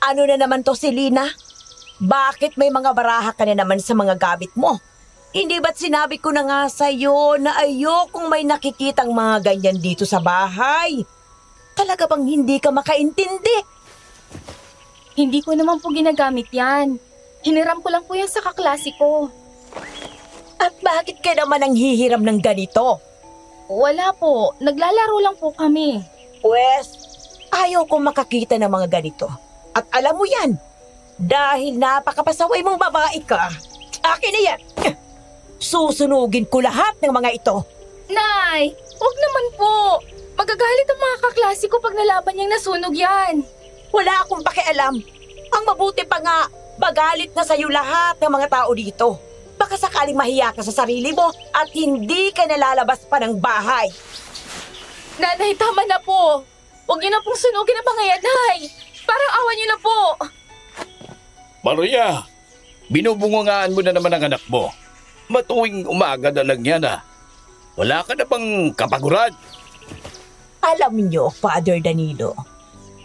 Ano na naman to, Selena? Bakit may mga baraha ka na naman sa mga gamit mo? Hindi ba't sinabi ko na nga sa'yo na ayokong may nakikitang mga ganyan dito sa bahay? Talaga bang hindi ka makaintindi? Hindi ko naman po ginagamit yan. Hiniram ko lang po yan sa kaklase ko. At bakit ka naman ang hihiram ng ganito? Wala po, naglalaro lang po kami. Pwes, ayaw kong makakita ng mga ganito. At alam mo yan, dahil napakapasaway mong babae ka, akin na yan. Susunugin ko lahat ng mga ito. Nay, wag naman po. Magagalit ang mga kaklase ko pag nalaman niyang nasunog yan. Wala akong pakialam. Ang mabuti pa nga, magalit na sa'yo lahat ng mga tao dito. Baka sakaling mahiya ka sa sarili mo at hindi ka nalalabas pa ng bahay. Nanay, tama na po. Huwag niyo na pong sunugin ang mga yan, Nay. Parang awan niyo na po. Maria, binubungungaan mo na naman ang anak mo. Matuwing umaga na lang yan Wala ka na bang kapaguran? Alam niyo, Father Danilo,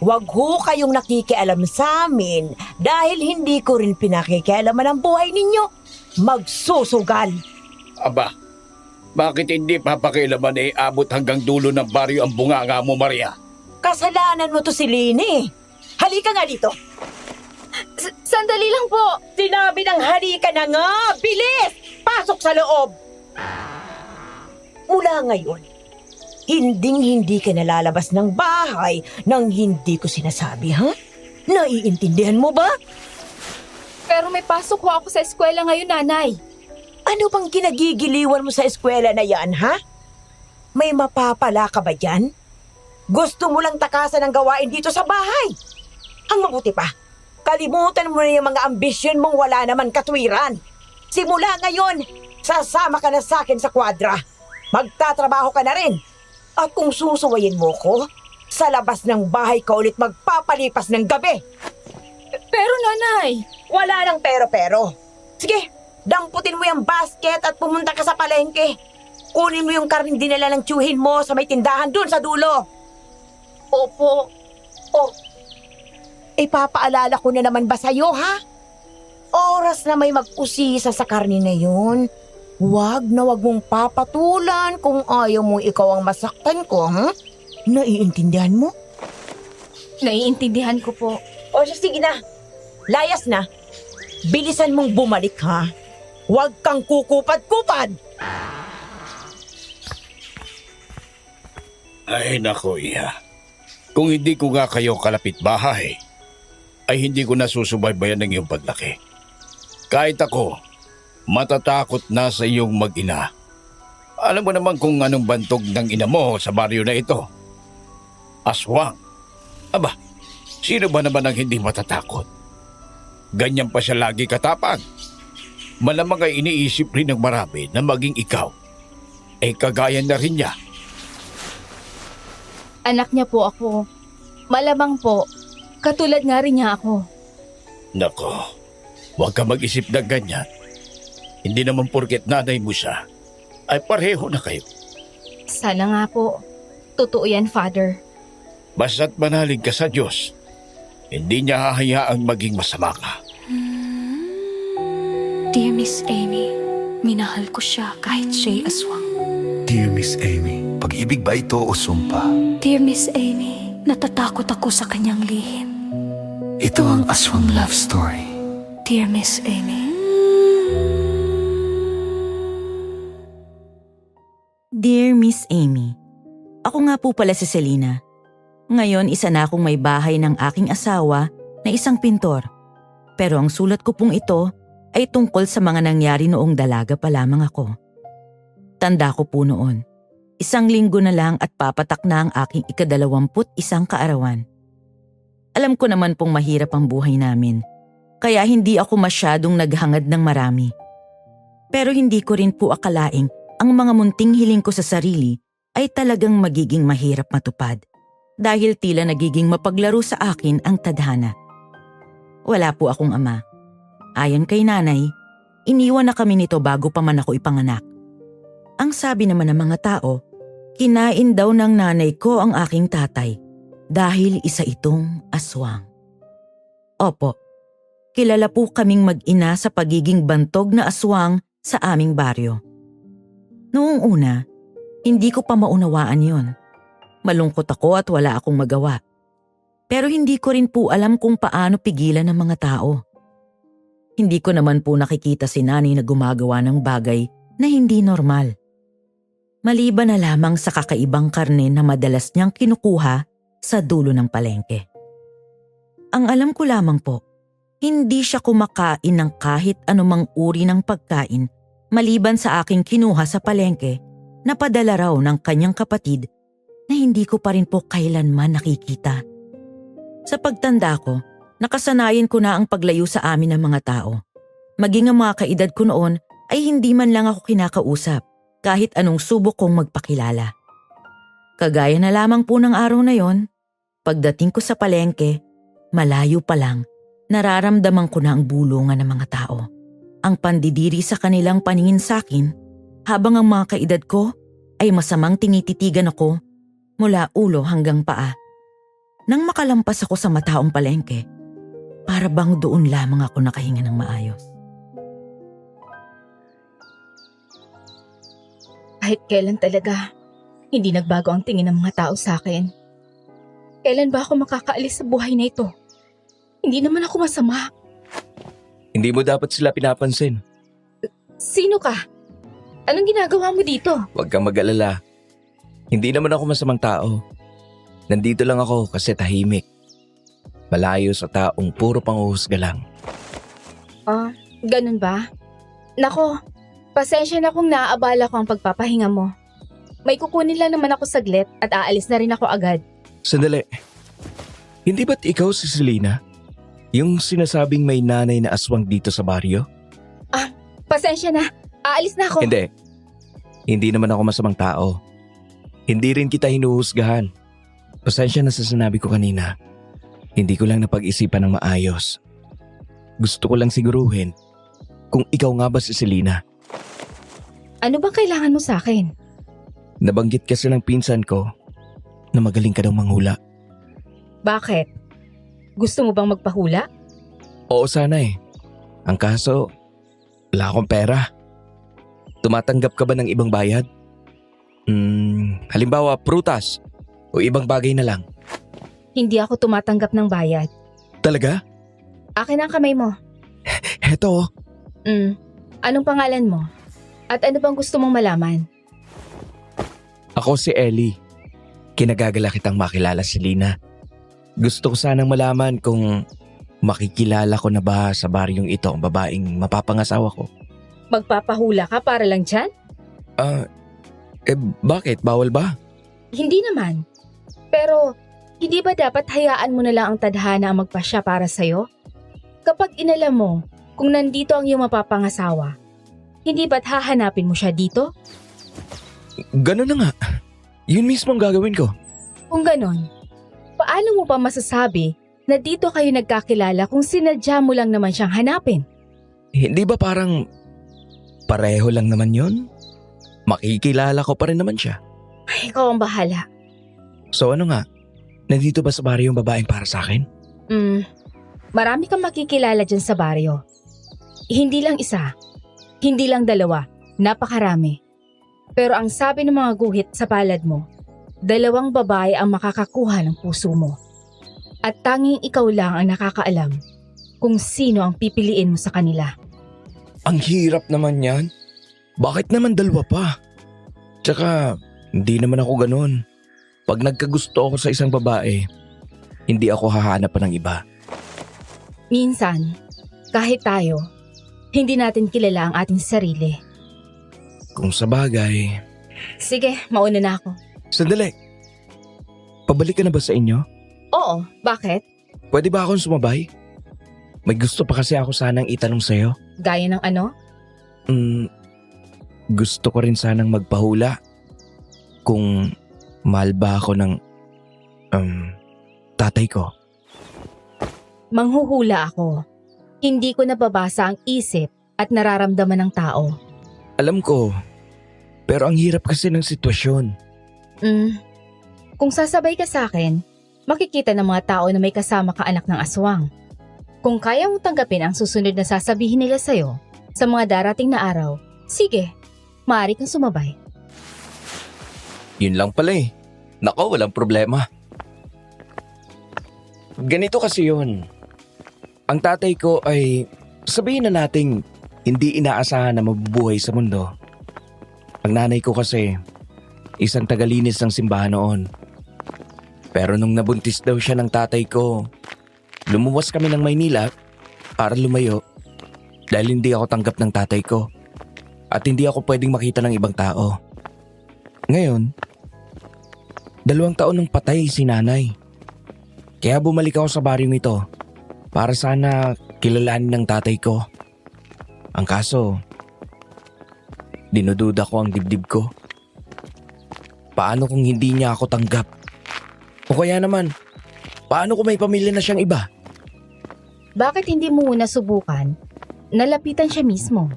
wag ho kayong nakikialam sa amin dahil hindi ko rin pinakikialaman ang buhay ninyo. Magsusugal. Aba, bakit hindi papakialaman abot hanggang dulo ng baryo ang bunganga mo, Maria? Kasalanan mo to si Lini. Halika nga dito. Sandali lang po. Sinabi ng halika na nga. Bilis! Pasok sa loob. Mula ngayon, hindi ka nalalabas ng bahay nang hindi ko sinasabi, ha? Naiintindihan mo ba? Pero may pasok ho ako sa eskwela ngayon, Nanay. Ano bang kinagigiliwan mo sa eskwela na yan, ha? May mapapala ka ba dyan? Gusto mo lang takasan ang gawain dito sa bahay. Ang mabuti pa, kalimutan mo na yung mga ambisyon mong wala naman katwiran. Simula ngayon, sasama ka na sa akin sa kwadra. Magtatrabaho ka na rin. At kung susuwayin mo ko, sa labas ng bahay ka ulit magpapalipas ng gabi. Pero, Nanay, Wala nang pero-pero. Sige, damputin mo yung basket at pumunta ka sa palengke. Kunin mo yung karning dinala ng tiyuhin mo sa may tindahan dun sa dulo. opo. Oh, ipapaalala ko na naman ba sa'yo, ha? Oras na may mag-usisa sa karni na yun, wag na wag mong papatulan kung ayaw mong ikaw ang masaktan ko, ha? Naiintindihan mo? Naiintindihan ko po. O sige na, layas na. Bilisan mong bumalik, ha? Huwag kang kukupad-kupad. Ay, nako, Iha. Kung hindi ko nga kayo kalapit bahay, ay hindi ko nasusubaybayan ng iyong paglaki. Kahit ako, matatakot na sa iyong mag-ina. Alam mo naman kung anong bantog ng ina mo sa baryo na ito. Aswang. Aba, sino ba naman ang hindi matatakot? Ganyan pa siya lagi katapang. Malamang ay iniisip rin ng marami na maging ikaw. Kagaya na rin niya. Anak niya po ako. Malamang po, katulad nga rin niya ako. Nako, huwag ka mag-isip na ganyan. Hindi naman porket nanay mo siya, ay pareho na kayo. Sana nga po. Totoo yan, Father. Basta't manalig ka sa Diyos, hindi niya hahayaang maging masama ka. Dear Miss Amy, minahal ko siya kahit siya'y aswang. Dear Miss Amy, pag-ibig ba ito o sumpa? Dear Miss Amy, natatakot ako sa kanyang lihim. Ito ang aswang love story. Dear Miss Amy. Dear Miss Amy, ako nga po pala si Selena. Ngayon isa na akong may bahay ng aking asawa na isang pintor. Pero ang sulat ko pong ito ay tungkol sa mga nangyari noong dalaga pa lamang ako. Tanda ko po noon, 1 linggo na lang at papatak na ang aking 21 kaarawan. Alam ko naman pong mahirap ang buhay namin, kaya hindi ako masyadong naghangad ng marami. Pero hindi ko rin po akalaing ang mga munting hiling ko sa sarili ay talagang magiging mahirap matupad dahil tila nagiging mapaglaro sa akin ang tadhana. Wala po akong ama. Ayon kay nanay, iniwan na kami nito bago pa man ako ipanganak. Ang sabi naman ng mga tao, kinain daw ng nanay ko ang aking tatay dahil isa itong aswang. Opo, kilala po kaming mag-ina sa pagiging bantog na aswang sa aming baryo. Noong una, hindi ko pa maunawaan yon. Malungkot ako at wala akong magawa. Pero hindi ko rin po alam kung paano pigilan ng mga tao. Hindi ko naman po nakikita si Nanay na gumagawa ng bagay na hindi normal. Maliban na lamang sa kakaibang karne na madalas niyang kinukuha sa dulo ng palengke. Ang alam ko lamang po, hindi siya kumakain ng kahit anumang uri ng pagkain maliban sa aking kinuha sa palengke na padala raw ng kanyang kapatid na hindi ko pa rin po kailanman nakikita. Sa pagtanda ko, nakasanayan ko na ang paglayo sa amin ng mga tao. Maging ang mga kaedad ko noon ay hindi man lang ako kinakausap kahit anong subok kong magpakilala. Kagaya na lamang po ng araw na yon, pagdating ko sa palengke, malayo pa lang, nararamdaman ko na ang bulungan ng mga tao. Ang pandidiri sa kanilang paningin sa akin, habang ang mga kaedad ko ay masamang tinititigan ako mula ulo hanggang paa. Nang makalampas ako sa mataong palengke, para bang doon lamang ako nakahinga ng maayos. Kahit kailan talaga, hindi nagbago ang tingin ng mga tao sa akin. Kailan ba ako makakaalis sa buhay na ito? Hindi naman ako masama. Hindi mo dapat sila pinapansin. Sino ka? Anong ginagawa mo dito? Huwag kang mag-alala. Hindi naman ako masamang tao. Nandito lang ako kasi tahimik. Malayo sa taong puro panghuhusga lang. Ganun ba? Nako, pasensya na kung naaabala ko ang pagpapahinga mo. May kukunin lang naman ako saglit at aalis na rin ako agad. Sandali. Hindi ba't ikaw si Selena? Yung sinasabing may nanay na aswang dito sa baryo? Pasensya na, aalis na ako. Hindi. Hindi naman ako masamang tao. Hindi rin kita hinuhusgahan. Pasensya na sa sinabi ko kanina. Hindi ko lang napag-isipan ng maayos. Gusto ko lang siguruhin kung ikaw nga ba si Selena. Ano bang kailangan mo sa akin? Nabanggit kasi ng pinsan ko na magaling ka daw manghula. Bakit? Gusto mo bang magpahula? Oo sana eh. Ang kaso, wala akong pera. Tumatanggap ka ba ng ibang bayad? Halimbawa prutas o ibang bagay na lang. Hindi ako tumatanggap ng bayad. Talaga? Akin ang kamay mo. Heto. Anong pangalan mo? At ano bang gusto mong malaman? Ako si Ellie. Kinagagala kitang makilala si Lina. Gusto ko sanang malaman kung makikilala ko na ba sa baryong ito ang babaeng mapapangasawa ko. Magpapahula ka para lang dyan? Bakit? Bawal ba? Hindi naman. Pero, hindi ba dapat hayaan mo na lang ang tadhana ang magpasya para sa'yo? Kapag inalam mo kung nandito ang iyong mapapangasawa, hindi ba't hahanapin mo siya dito? Ganun na nga. Yun mismo ang gagawin ko. Kung ganon, paano mo pa masasabi na dito kayo nagkakilala kung sinadya mo lang naman siyang hanapin? Hindi ba parang pareho lang naman yun? Makikilala ko pa rin naman siya. Ay, ikaw ang bahala. So ano nga? Nandito ba sa baryo yung babaeng para sa akin? Marami kang makikilala dyan sa baryo. Hindi lang isa, hindi lang dalawa, napakarami. Pero ang sabi ng mga guhit sa palad mo, 2 babae ang makakakuha ng puso mo. At tanging ikaw lang ang nakakaalam kung sino ang pipiliin mo sa kanila. Ang hirap naman yan. Bakit naman 2 pa? Tsaka, hindi naman ako ganun. Pag nagkagusto ako sa isang babae, hindi ako hahanap pa ng iba. Minsan, kahit tayo, hindi natin kilala ang ating sarili. Kung sa bagay... Sige, mauna na ako. Sandali. Pabalik ka na ba sa inyo? Oo, bakit? Pwede ba akong sumabay? May gusto pa kasi ako sanang itanong sa'yo. Gaya ng ano? Gusto ko rin sanang magpahula. Kung mahal ba ako ng tatay ko. Manghuhula ako. Hindi ko nababasa ang isip at nararamdaman ng tao. Alam ko, pero ang hirap kasi ng sitwasyon. Kung sasabay ka sa akin, makikita ng mga tao na may kasama ka anak ng aswang. Kung kaya mong tanggapin ang susunod na sasabihin nila sa'yo sa mga darating na araw, sige, maaari kang sumabay. Yun lang pala eh. Nako, walang problema. Ganito kasi yun. Ang tatay ko ay, sabihin na nating hindi inaasahan na mabubuhay sa mundo. Ang nanay ko kasi, isang tagalinis ng simbahan noon. Pero nung nabuntis daw siya ng tatay ko, lumuwas kami ng Maynila para lumayo dahil hindi ako tanggap ng tatay ko at hindi ako pwedeng makita ng ibang tao. Ngayon, 2 taon nang patay si nanay. Kaya bumalik ako sa baryong ito para sana kilalanin ng tatay ko. Ang kaso, dinududa ko ang dibdib ko. Paano kung hindi niya ako tanggap? O kaya naman, paano kung may pamilya na siyang iba? Bakit hindi mo muna subukan? Nalapitan siya mismo.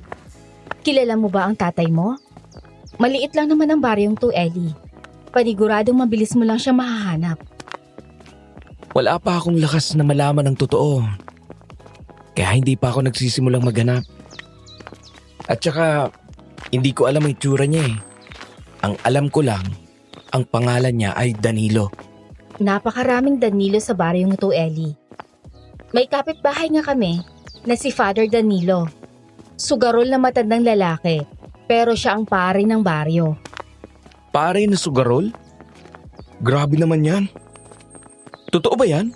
Kilala mo ba ang tatay mo? Maliit lang naman ang baryong to, Ellie. Paniguradong mabilis mo lang siya mahahanap. Wala pa akong lakas na malaman ang totoo. Kaya hindi pa ako nagsisimulang maghanap. At saka, hindi ko alam ang itsura niya eh. Ang alam ko lang, ang pangalan niya ay Danilo. Napakaraming Danilo sa baryong ito, Ellie. May kapitbahay nga kami na si Father Danilo. Sugarol na matandang lalaki, pero siya ang pari ng baryo. Pare na sugarol? Grabe naman yan. Totoo ba yan?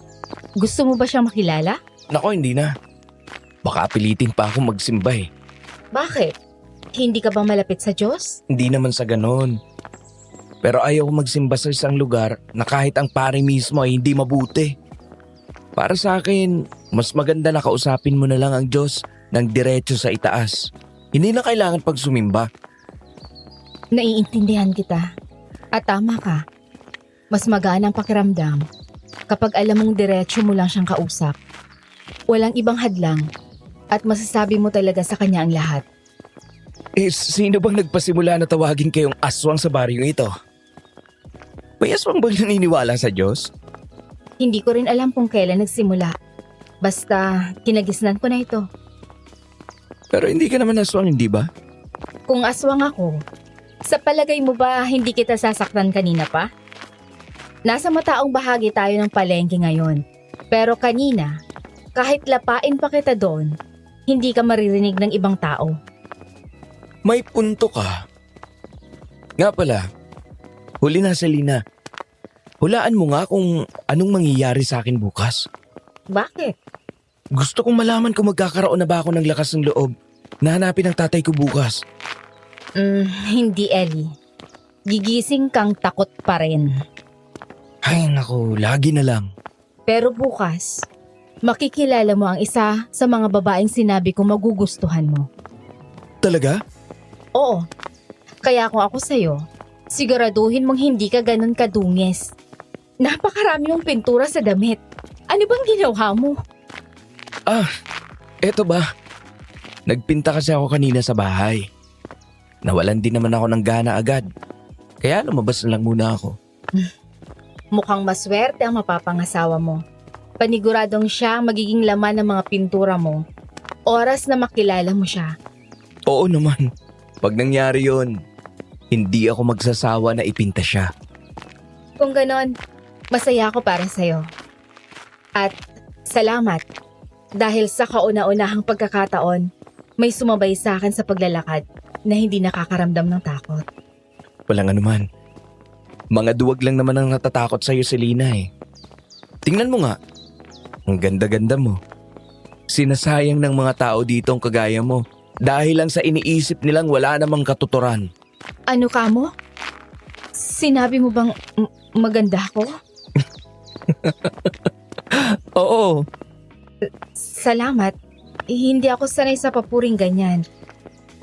Gusto mo ba siyang makilala? Nako, hindi na. Baka pilitin pa akong magsimba eh. Bakit? Hindi ka ba malapit sa Diyos? Hindi naman sa ganon. Pero ayaw ko magsimba sa isang lugar na kahit ang pare mismo ay hindi mabuti. Para sa akin, mas maganda na kausapin mo na lang ang Diyos ng diretso sa itaas. Hindi na kailangan pag sumimba. Naiintindihan kita. At tama ka. Mas magaan ang pakiramdam kapag alam mong diretsyo mo lang siyang kausap. Walang ibang hadlang at masasabi mo talaga sa kanya ang lahat. Eh, sino bang nagpasimula na tawagin kayong aswang sa baryong ito? May aswang bang naniniwala sa Diyos? Hindi ko rin alam kung kailan nagsimula. Basta kinagisnan ko na ito. Pero hindi ka naman aswang, hindi ba? Kung aswang ako, sa palagay mo ba hindi kita sasaktan kanina pa? Nasa mataong bahagi tayo ng palengke ngayon. Pero kanina, kahit lapain pa kita doon, hindi ka maririnig ng ibang tao. May punto ka. Nga pala, huli na Selena. Hulaan mo nga kung anong mangyayari sa akin bukas. Bakit? Gusto kong malaman kung magkakaroon na ba ako ng lakas ng loob na hanapin ang tatay ko bukas. Hindi, Ellie. Gigising kang takot pa rin. Ay naku, lagi na lang. Pero bukas, makikilala mo ang isa sa mga babaeng sinabi kong magugustuhan mo. Talaga? Oo. Kaya kung ako sa'yo, siguraduhin mong hindi ka ganun kadungis. Napakarami mong pintura sa damit. Ano bang ginawa mo? Eto ba? Nagpinta kasi ako kanina sa bahay. Nawalan din naman ako ng gana agad. Kaya lumabas na lang muna ako. Mukhang maswerte ang mapapangasawa mo. Paniguradong siya ang magiging laman ng mga pintura mo. Oras na makilala mo siya. Oo naman. Pag nangyari yon, hindi ako magsasawa na ipinta siya. Kung ganon, masaya ako para sa'yo. At salamat. Dahil sa kauna-unahang pagkakataon, may sumabay sa akin sa paglalakad na hindi nakakaramdam ng takot. Walang anuman. Mga duwag lang naman ang natatakot sa'yo, Selena eh. Tingnan mo nga. Ang ganda-ganda mo. Sinasayang ng mga tao dito ang kagaya mo dahil lang sa iniisip nilang wala namang katuturan. Ano ka mo? Sinabi mo bang maganda ako? Oo. Salamat. Hindi ako sanay sa papuring ganyan.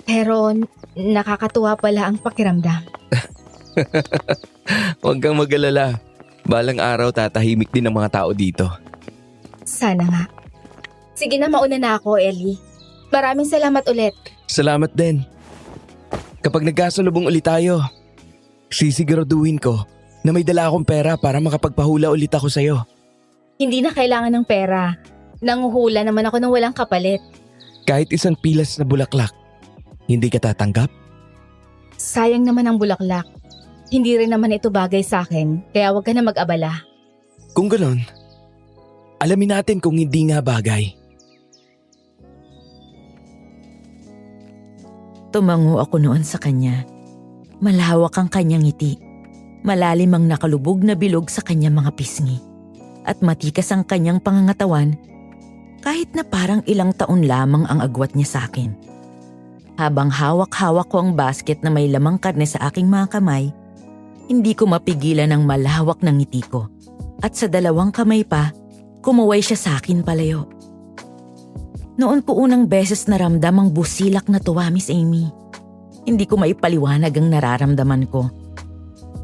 Pero nakakatuwa pala ang pakiramdam. Huwag kang mag-alala. Balang araw tatahimik din ang mga tao dito. Sana nga. Sige na, mauna na ako, Ellie. Maraming salamat ulit. Salamat din. Kapag nagkasalubong ulit tayo, sisiguraduhin ko na may dala akong pera para makapagpahula ulit ako sa'yo. Hindi na kailangan ng pera. Nanguhula naman ako ng walang kapalit. Kahit isang pilas na bulaklak, hindi ka tatanggap? Sayang naman ang bulaklak. Hindi rin naman ito bagay sa akin, kaya huwag ka na mag-abala. Kung ganon, alamin natin kung hindi nga bagay. Tumango ako noon sa kanya. Malawak ang kanyang ngiti. Malalim ang nakalubog na bilog sa kanyang mga pisngi. At matikas ang kanyang pangangatawan kahit na parang ilang taon lamang ang agwat niya sa akin. Habang hawak-hawak ko ang basket na may lamang karne sa aking mga kamay, hindi ko mapigilan ang malawak ng ngiti ko. At sa dalawang kamay pa, kumuway siya sa akin palayo. Noon ko unang beses naramdam ang busilak na tuwa, Miss Amy. Hindi ko maipaliwanag ang nararamdaman ko.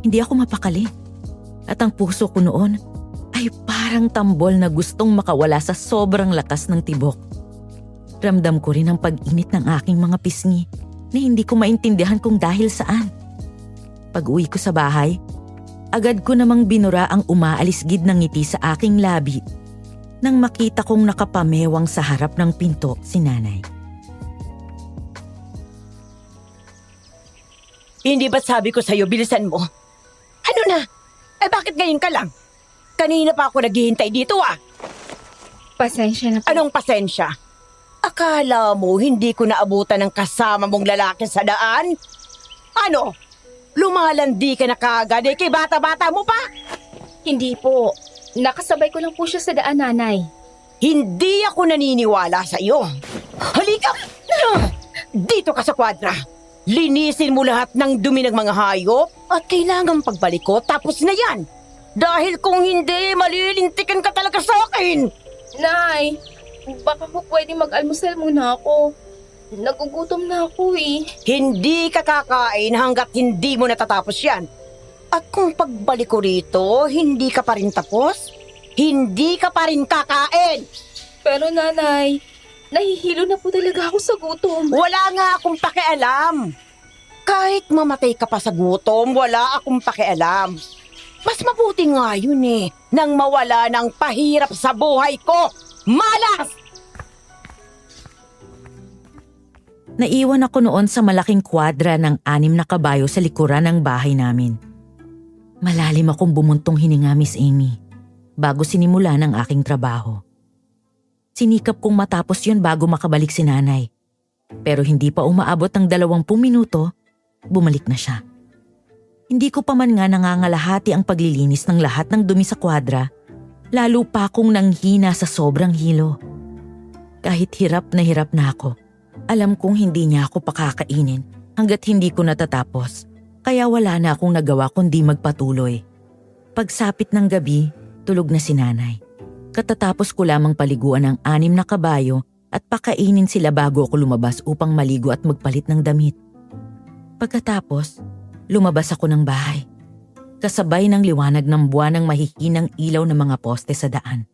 Hindi ako mapakali. At ang puso ko noon ay parang tambol na gustong makawala sa sobrang lakas ng tibok. Ramdam ko rin ang pag-init ng aking mga pisngi na hindi ko maintindihan kung dahil saan. Pag-uwi ko sa bahay, agad ko namang binura ang umaalisgid ng ngiti sa aking labi nang makita kong nakapamewang sa harap ng pinto si nanay. Hindi ba sabi ko sa'yo, bilisan mo? Ano na? Bakit ngayon ka lang? Kanina pa ako naghihintay dito Pasensya na po. Anong pasensya? Akala mo hindi ko naabutan ng kasama mong lalaki sa daan? Ano? Lumalandi ka na kagad kay bata-bata mo pa? Hindi po. Nakasabay ko lang po siya sa daan, nanay. Hindi ako naniniwala sa iyo. Halika! Dito ka sa kwadra. Linisin mo lahat ng dumi ng mga hayop at kailangang pagbalik ko tapos na yan. Dahil kung hindi, malilintikan ka talaga sa akin. Nay, baka po pwede mag-almusal muna ako. Nagugutom na ako eh. Hindi ka kakain hanggat hindi mo natatapos yan. At kung pagbalik ko rito, hindi ka pa rin tapos, hindi ka pa rin kakain. Pero nanay, nahihilo na po talaga ako sa gutom. Wala nga akong pakialam. Kahit mamatay ka pa sa gutom, wala akong pakialam. Mas mabuti nga yun nang mawala ng pahirap sa buhay ko. Malas! Naiwan ako noon sa malaking kwadra ng 6 na kabayo sa likuran ng bahay namin. Malalim akong bumuntong hininga, Miss Amy, bago sinimula ng aking trabaho. Sinikap kong matapos yun bago makabalik si nanay. Pero hindi pa umaabot ng 20 minuto, bumalik na siya. Hindi ko pa man nga nangangalahati ang paglilinis ng lahat ng dumi sa kwadra, lalo pa akong nanghina sa sobrang hilo. Kahit hirap na ako, alam kong hindi niya ako pakakainin hanggat hindi ko natatapos, kaya wala na akong nagawa kundi magpatuloy. Pagsapit ng gabi, tulog na si nanay. Katatapos ko lamang paliguan ng 6 na kabayo at pakainin sila bago ako lumabas upang maligo at magpalit ng damit. Pagkatapos, lumabas ako ng bahay. Kasabay ng liwanag ng buwan ng mahihinang ilaw ng mga poste sa daan.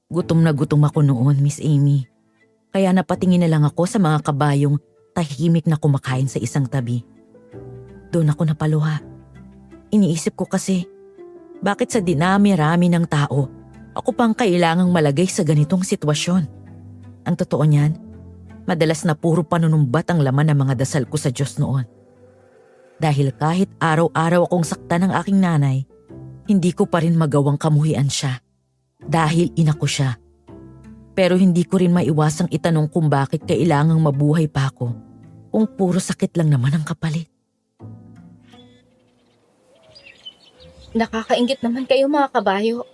Gutom na gutom ako noon, Miss Amy. Kaya napatingin na lang ako sa mga kabayong tahimik na kumakain sa isang tabi. Doon ako napaluha. Iniisip ko kasi, bakit sa dinami-rami ng tao, ako pang kailangang malagay sa ganitong sitwasyon? Ang totoo niyan, madalas na puro panunumbat ang laman ng mga dasal ko sa Diyos noon. Dahil kahit araw-araw akong saktan ng aking nanay, hindi ko pa rin magawang kamuhian siya. Dahil ina ko siya. Pero hindi ko rin maiwasang itanong kung bakit kailangang mabuhay pa ako kung puro sakit lang naman ang kapalit. Nakakaingit naman kayo mga kabayo.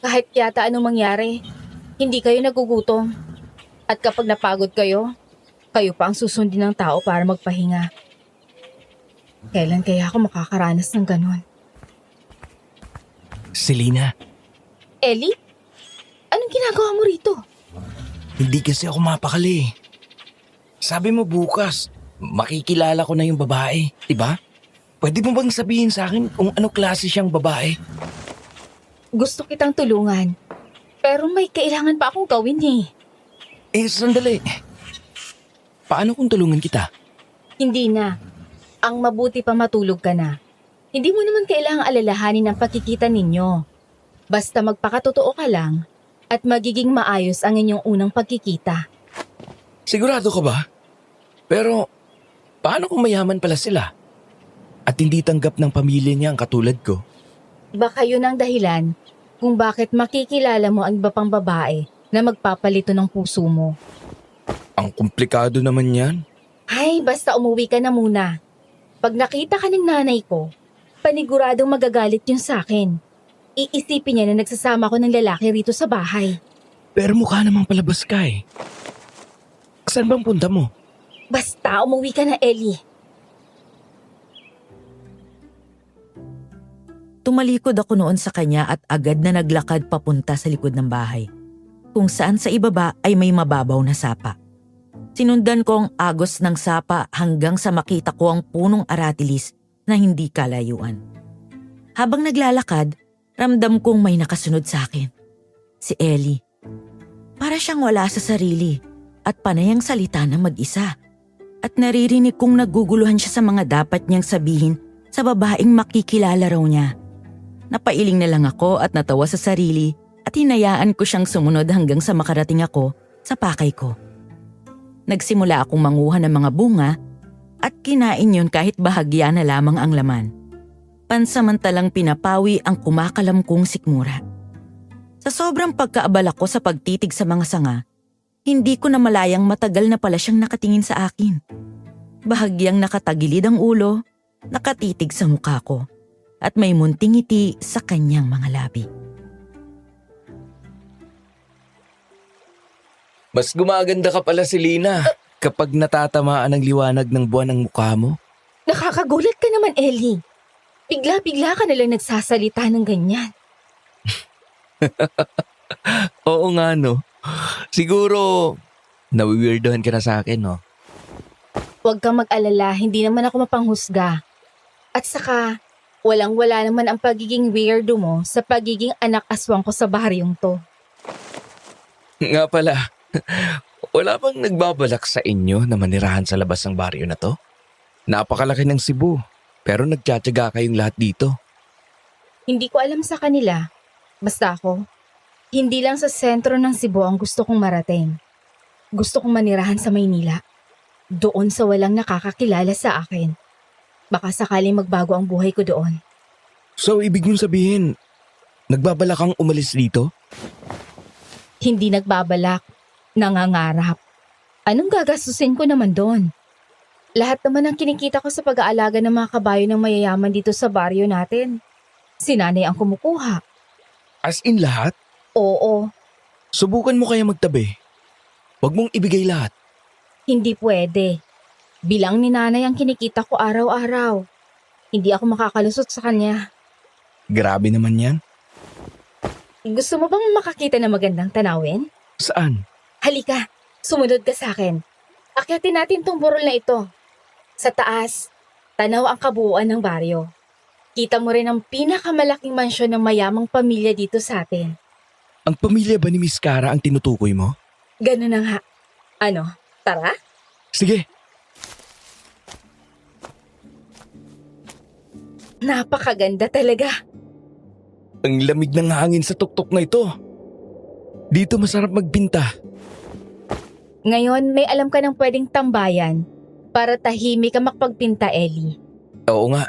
Kahit yata anong mangyari, hindi kayo nagugutom. At kapag napagod kayo, kayo pa ang susundin ng tao para magpahinga. Kailan kaya ako makakaranas ng ganon? Selena, Ellie? Anong ginagawa mo rito? hindi kasi ako mapakali. Sabi mo bukas, makikilala ko na yung babae, diba? Pwede mo bang sabihin sa akin kung ano klase siyang babae? Gusto kitang tulungan. Pero may kailangan pa akong gawin eh. Sandali. Paano kung tulungan kita? Hindi na. Ang mabuti pa matulog ka na. Hindi mo naman kailangang alalahanin ang pagkikita ninyo. Basta magpakatotoo ka lang At magiging maayos ang inyong unang pagkikita. Sigurado ka ba? Pero, paano kung mayaman pala sila? At hindi tanggap ng pamilya niya ang katulad ko? Baka yun ang dahilan kung bakit makikilala mo ang iba pang babae na magpapalito ng puso mo. Ang komplikado naman yan. Ay, basta umuwi ka na muna. Pag nakita ka ng nanay ko, paniguradong magagalit yun sa akin. Iisipin niya na nagsasama ko ng lalaki rito sa bahay. Pero mukha namang palabas ka eh. Saan bang punta mo? Basta umuwi ka na, Ellie. Tumalikod ako noon sa kanya at agad na naglakad papunta sa likod ng bahay, kung saan sa ibaba ay may mababaw na sapa. Sinundan ko ang agos ng sapa hanggang sa makita ko ang punong aratilis na hindi kalayuan. Habang naglalakad, ramdam kong may nakasunod sa akin. Si Ellie. Para siyang wala sa sarili at panayang salita na mag-isa. At naririnig kong naguguluhan siya sa mga dapat niyang sabihin sa babaeng makikilala raw niya. Napailing na lang ako at natawa sa sarili at hinayaan ko siyang sumunod hanggang sa makarating ako sa pakay ko. Nagsimula akong manguha ng mga bunga at kinain yun kahit bahagya na lamang ang laman. Pansamantalang pinapawi ang kumakalam kong sikmura. Sa sobrang pagkaabala ko sa pagtitig sa mga sanga, hindi ko na malayang matagal na pala siyang nakatingin sa akin. Bahagyang nakatagilid ang ulo, nakatitig sa mukha ko. At may munting ngiti sa kanyang mga labi. Mas gumaganda ka pala, Selena, kapag natatamaan ng liwanag ng buwan ng mukha mo. Nakakagulat ka naman, Ellie. Bigla-bigla ka nalang nagsasalita ng ganyan. Oo nga no. Siguro, nawiwirdohan ka na sa akin, no? Huwag kang mag-alala, hindi naman ako mapanghusga. At saka, walang-wala naman ang pagiging weirdo mo sa pagiging anak aswang ko sa baharyong to. Nga pala, wala bang nagbabalak sa inyo na manirahan sa labas ng baryo na to? Napakalaki ng Cebu, pero nagtsatsaga kayong lahat dito. Hindi ko alam sa kanila. Basta ako, hindi lang sa sentro ng Cebu ang gusto kong marating. Gusto kong manirahan sa Maynila. Doon sa walang nakakakilala sa akin. Baka sakaling magbago ang buhay ko doon. So, ibig mong sabihin, nagbabalak kang umalis dito? Hindi nagbabalak, nangangarap. Anong gagastusin ko naman doon? Lahat naman ang kinikita ko sa pag-aalaga ng mga kabayo ng mayayaman dito sa baryo natin. Si nanay ang kumukuha. As in lahat? Oo, Subukan mo kaya magtabi. Huwag mong ibigay lahat. hindi pwede. Bilang ni nanay ang kinikita ko araw-araw. Hindi ako makakalusot sa kanya. Grabe naman yan. Gusto mo bang makakita ng magandang tanawin? Saan? Halika, sumunod ka sa akin. Akyatin natin tong burol na ito. Sa taas, tanaw ang kabuuan ng baryo. Kita mo rin ang pinakamalaking mansyon ng mayamang pamilya dito sa atin. Ang pamilya ba ni Miss Cara ang tinutukoy mo? Ganun na nga. Ano, tara? Sige. Napakaganda talaga. Ang lamig ng hangin sa tuktok na ito. Dito masarap magpinta. Ngayon, may alam ka ng pwedeng tambayan para tahimik ka makapagpinta, Ellie. Oo nga.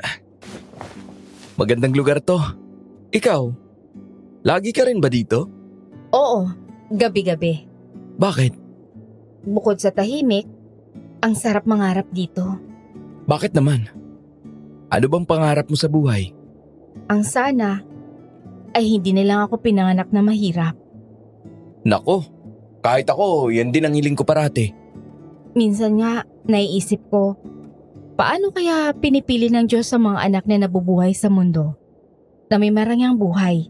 Magandang lugar to. Ikaw, lagi ka rin ba dito? Oo, gabi-gabi. Bakit? Bukod sa tahimik, ang sarap mangarap dito. Bakit naman? Ano bang pangarap mo sa buhay? Ang sana ay hindi na lang ako pinanganak na mahirap. Nako, kahit ako, yan din ang hiling ko parati. Minsan nga, naiisip ko, paano kaya pinipili ng Diyos sa mga anak na nabubuhay sa mundo? Na may marangyang buhay.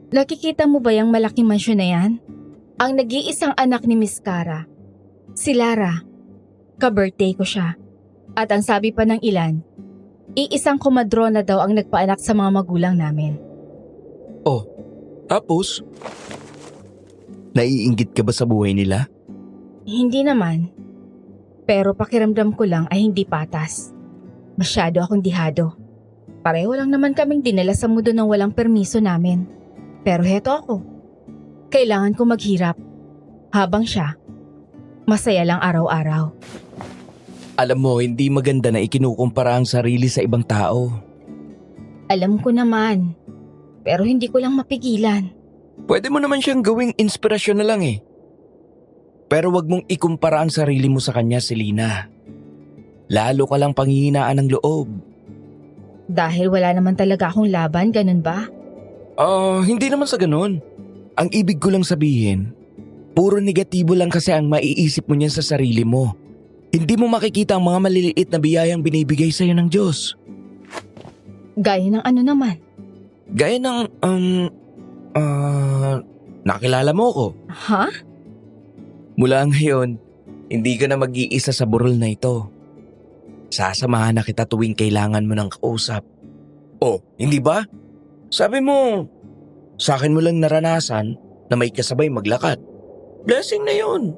Nakikita mo ba yung malaking mansyon na yan? Ang nag-iisang anak ni Miss Cara. Si Lara. Ka-birthday ko siya. At ang sabi pa ng ilan, iisang komadrona daw ang nagpaanak sa mga magulang namin. Oh, tapos? Naiinggit ka ba sa buhay nila? Hindi naman. Pero pakiramdam ko lang ay hindi patas. Masyado akong dihado. Pareho lang naman kaming dinala sa mundo ng walang permiso namin. Pero heto ako. Kailangan ko maghirap. Habang siya, masaya lang araw-araw. Alam mo, hindi maganda na ikinukumpara ang sarili sa ibang tao. Alam ko naman, pero hindi ko lang mapigilan. Pwede mo naman siyang gawing inspirasyon na lang eh. Pero wag mong ikumpara ang sarili mo sa kanya, Selena. Lalo ka lang panghihinaan ng loob. Dahil wala naman talaga akong laban, ganun ba? Hindi naman sa ganun. Ang ibig ko lang sabihin, puro negatibo lang kasi ang maiisip mo niyan sa sarili mo. Hindi mo makikita ang mga maliliit na biyayang binibigay sa'yo ng Diyos. Gaya ng ano naman. Gaya ng, nakilala mo ko. Ha? Mula ngayon, hindi ka na mag-iisa sa burol na ito. Sasamahan na kita tuwing kailangan mo ng kausap. Oh, hindi ba? Sabi mo, sa akin mo lang naranasan na may kasabay maglakad. Blessing na yun.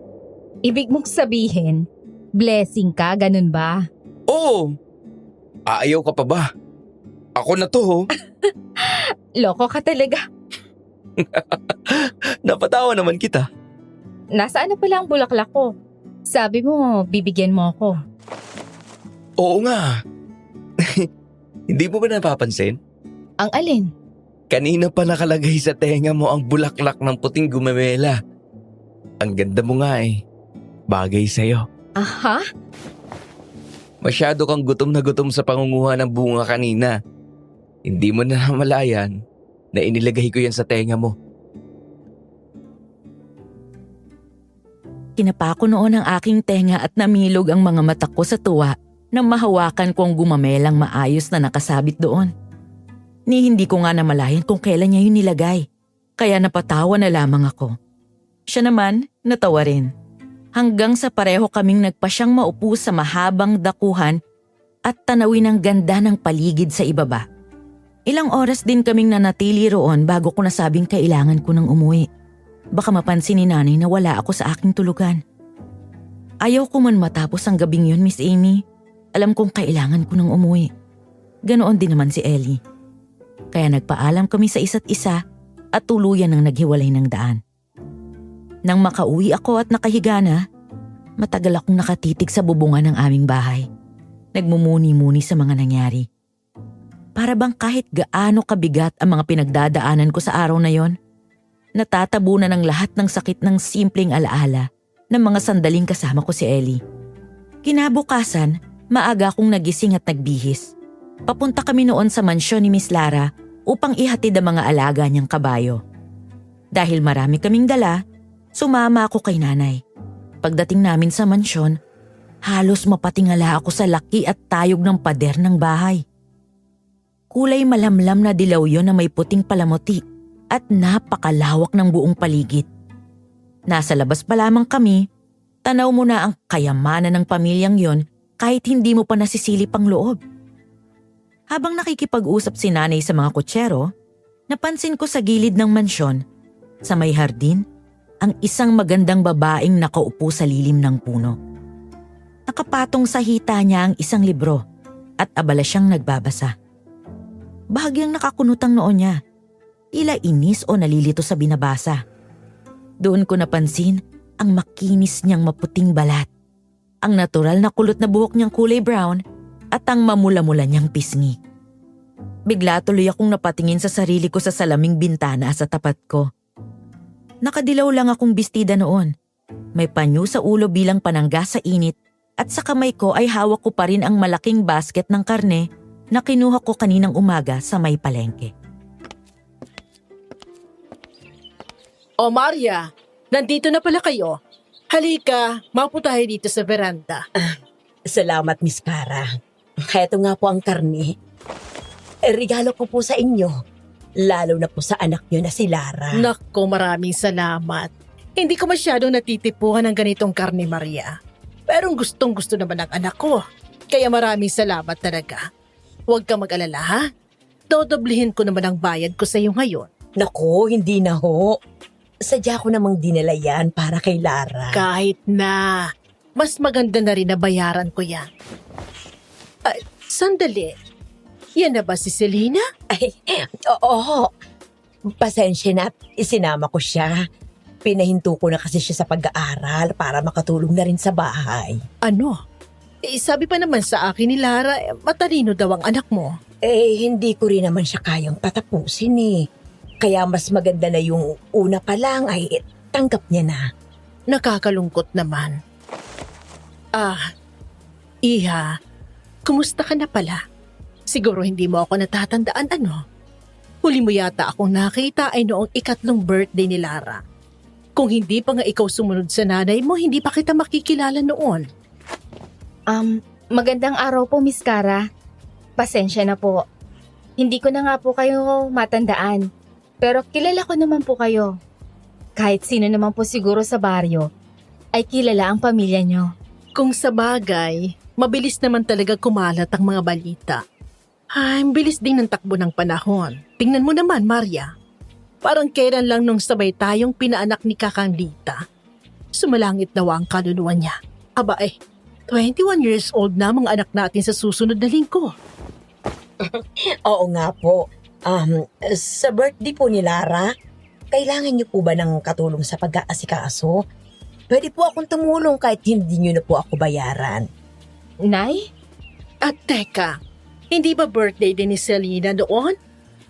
Ibig mong sabihin, blessing ka, ganun ba? Oo. Aayaw ka pa ba? Ako na to, ho. Loko ka talaga. Napatawa naman kita. Nasaan na pala ang bulaklak ko? Sabi mo, bibigyan mo ako. Oo nga. Hindi mo ba napapansin? Ang alin? Kanina pa nakalagay sa tenga mo ang bulaklak ng puting gumamela. Ang ganda mo nga eh. Bagay sa'yo. Aha? Masyado kang gutom na gutom sa pangunguha ng bunga kanina. Hindi mo na namalayan na inilagay ko yan sa tenga mo. Kinapa ko noon ang aking tenga at namilog ang mga mata ko sa tuwa nang mahawakan ko ang gumamelang maayos na nakasabit doon. Ni hindi ko nga namalayan kung kailan niya yun nilagay, kaya napatawa na lamang ako. Siya naman, natawa rin. Hanggang sa pareho kaming nagpasyang maupo sa mahabang dakuhan at tanawin ang ganda ng paligid sa ibaba. Ilang oras din kaming nanatili roon bago ko nasabing kailangan ko nang umuwi. Baka mapansin ni nanay na wala ako sa aking tulugan. Ayaw ko man matapos ang gabing yun, Miss Amy. Alam kong kailangan ko nang umuwi. Ganoon din naman si Ellie. Kaya nagpaalam kami sa isa't isa at tuluyan ang naghiwalay ng daan. Nang makauwi ako at nakahiga na, matagal akong nakatitig sa bubungan ng aming bahay. Nagmumuni-muni sa mga nangyari. Para bang kahit gaano kabigat ang mga pinagdadaanan ko sa araw na yon, natatabunan ng lahat ng sakit ng simpleng alaala ng mga sandaling kasama ko si Ellie. Kinabukasan, maaga akong nagising at nagbihis. Papunta kami noon sa mansyon ni Miss Lara upang ihatid ang mga alaga niyang kabayo. Dahil marami kaming dala, sumama ako kay nanay. Pagdating namin sa mansyon, halos mapatingala ako sa laki at tayog ng pader ng bahay. Kulay malamlam na dilaw yon na may puting palamuti at napakalawak ng buong paligid. Nasa labas pa lamang kami, tanaw mo na ang kayamanan ng pamilyang yon kahit hindi mo pa nasisilip ang loob. Habang nakikipag-usap si nanay sa mga kutsero, napansin ko sa gilid ng mansyon, sa may hardin, ang isang magandang babaeng nakaupo sa lilim ng puno. Nakapatong sa hita niya ang isang libro at abala siyang nagbabasa. Bahagyang nakakunutang noon niya, tila inis o nalilito sa binabasa. Doon ko napansin ang makinis niyang maputing balat, ang natural na kulot na buhok niyang kulay brown at ang mamula-mula niyang pisngi. Bigla tuloy akong napatingin sa sarili ko sa salaming bintana sa tapat ko. Nakadilaw lang akong bestida noon. May panyo sa ulo bilang panangga sa init at sa kamay ko ay hawak ko pa rin ang malaking basket ng karne na kinuha ko kaninang umaga sa may palengke. O Maria, nandito na pala kayo. Halika, mapo tayo dito sa veranda. Salamat, Miss Cara. Heto nga po ang karne. Regalo ko po sa inyo. Lalo na po sa anak niyo na si Lara. Nako, maraming salamat. Hindi ko masyadong natitipuhan ng ganitong karne, Maria. Pero gustong gusto naman ng anak ko. Kaya maraming salamat talaga. Huwag ka mag-alala, ha? Dodoblihin ko naman ang bayad ko sa iyo ngayon. Nako, hindi na ho. Sadya ko namang dinala yan para kay Lara. Kahit na. Mas maganda na rin na bayaran ko yan. Sandali. Yan na ba si Selena? Ay, oo. Pasensya na at isinama ko siya. Pinahinto ko na kasi siya sa pag-aaral para makatulong na rin sa bahay. Ano? Sabi pa naman sa akin ni Lara, matalino daw ang anak mo. Hindi ko rin naman siya kayang patapusin eh. Kaya mas maganda na yung una pa lang ay tanggap niya na. Nakakalungkot naman. Iha, kumusta ka na pala? Siguro hindi mo ako natatandaan ano? Huli mo yata akong nakita ay noong 3rd birthday ni Lara. Kung hindi pa nga ikaw sumunod sa nanay mo, hindi pa kita makikilala noon. Magandang araw po, Miss Cara. Pasensya na po. Hindi ko na nga po kayo matandaan. Pero kilala ko naman po kayo. Kahit sino naman po siguro sa baryo, ay kilala ang pamilya nyo. Kung sa bagay, mabilis naman talaga kumalat ang mga balita. Ay, bilis din ng takbo ng panahon. Tingnan mo naman, Maria. Parang kailan lang nung sabay tayong pinaanak ni Kakang Lita. Sumalangit daw ang kaluluwa niya. 21 years old na mga anak natin sa susunod na linggo. Oo nga po. Sa birthday po ni Lara, kailangan niyo po ba ng katulong sa pag-aasikaso? Pwede po akong tumulong kahit hindi niyo na po ako bayaran. Nay? At teka, hindi ba birthday din ni Selena noon?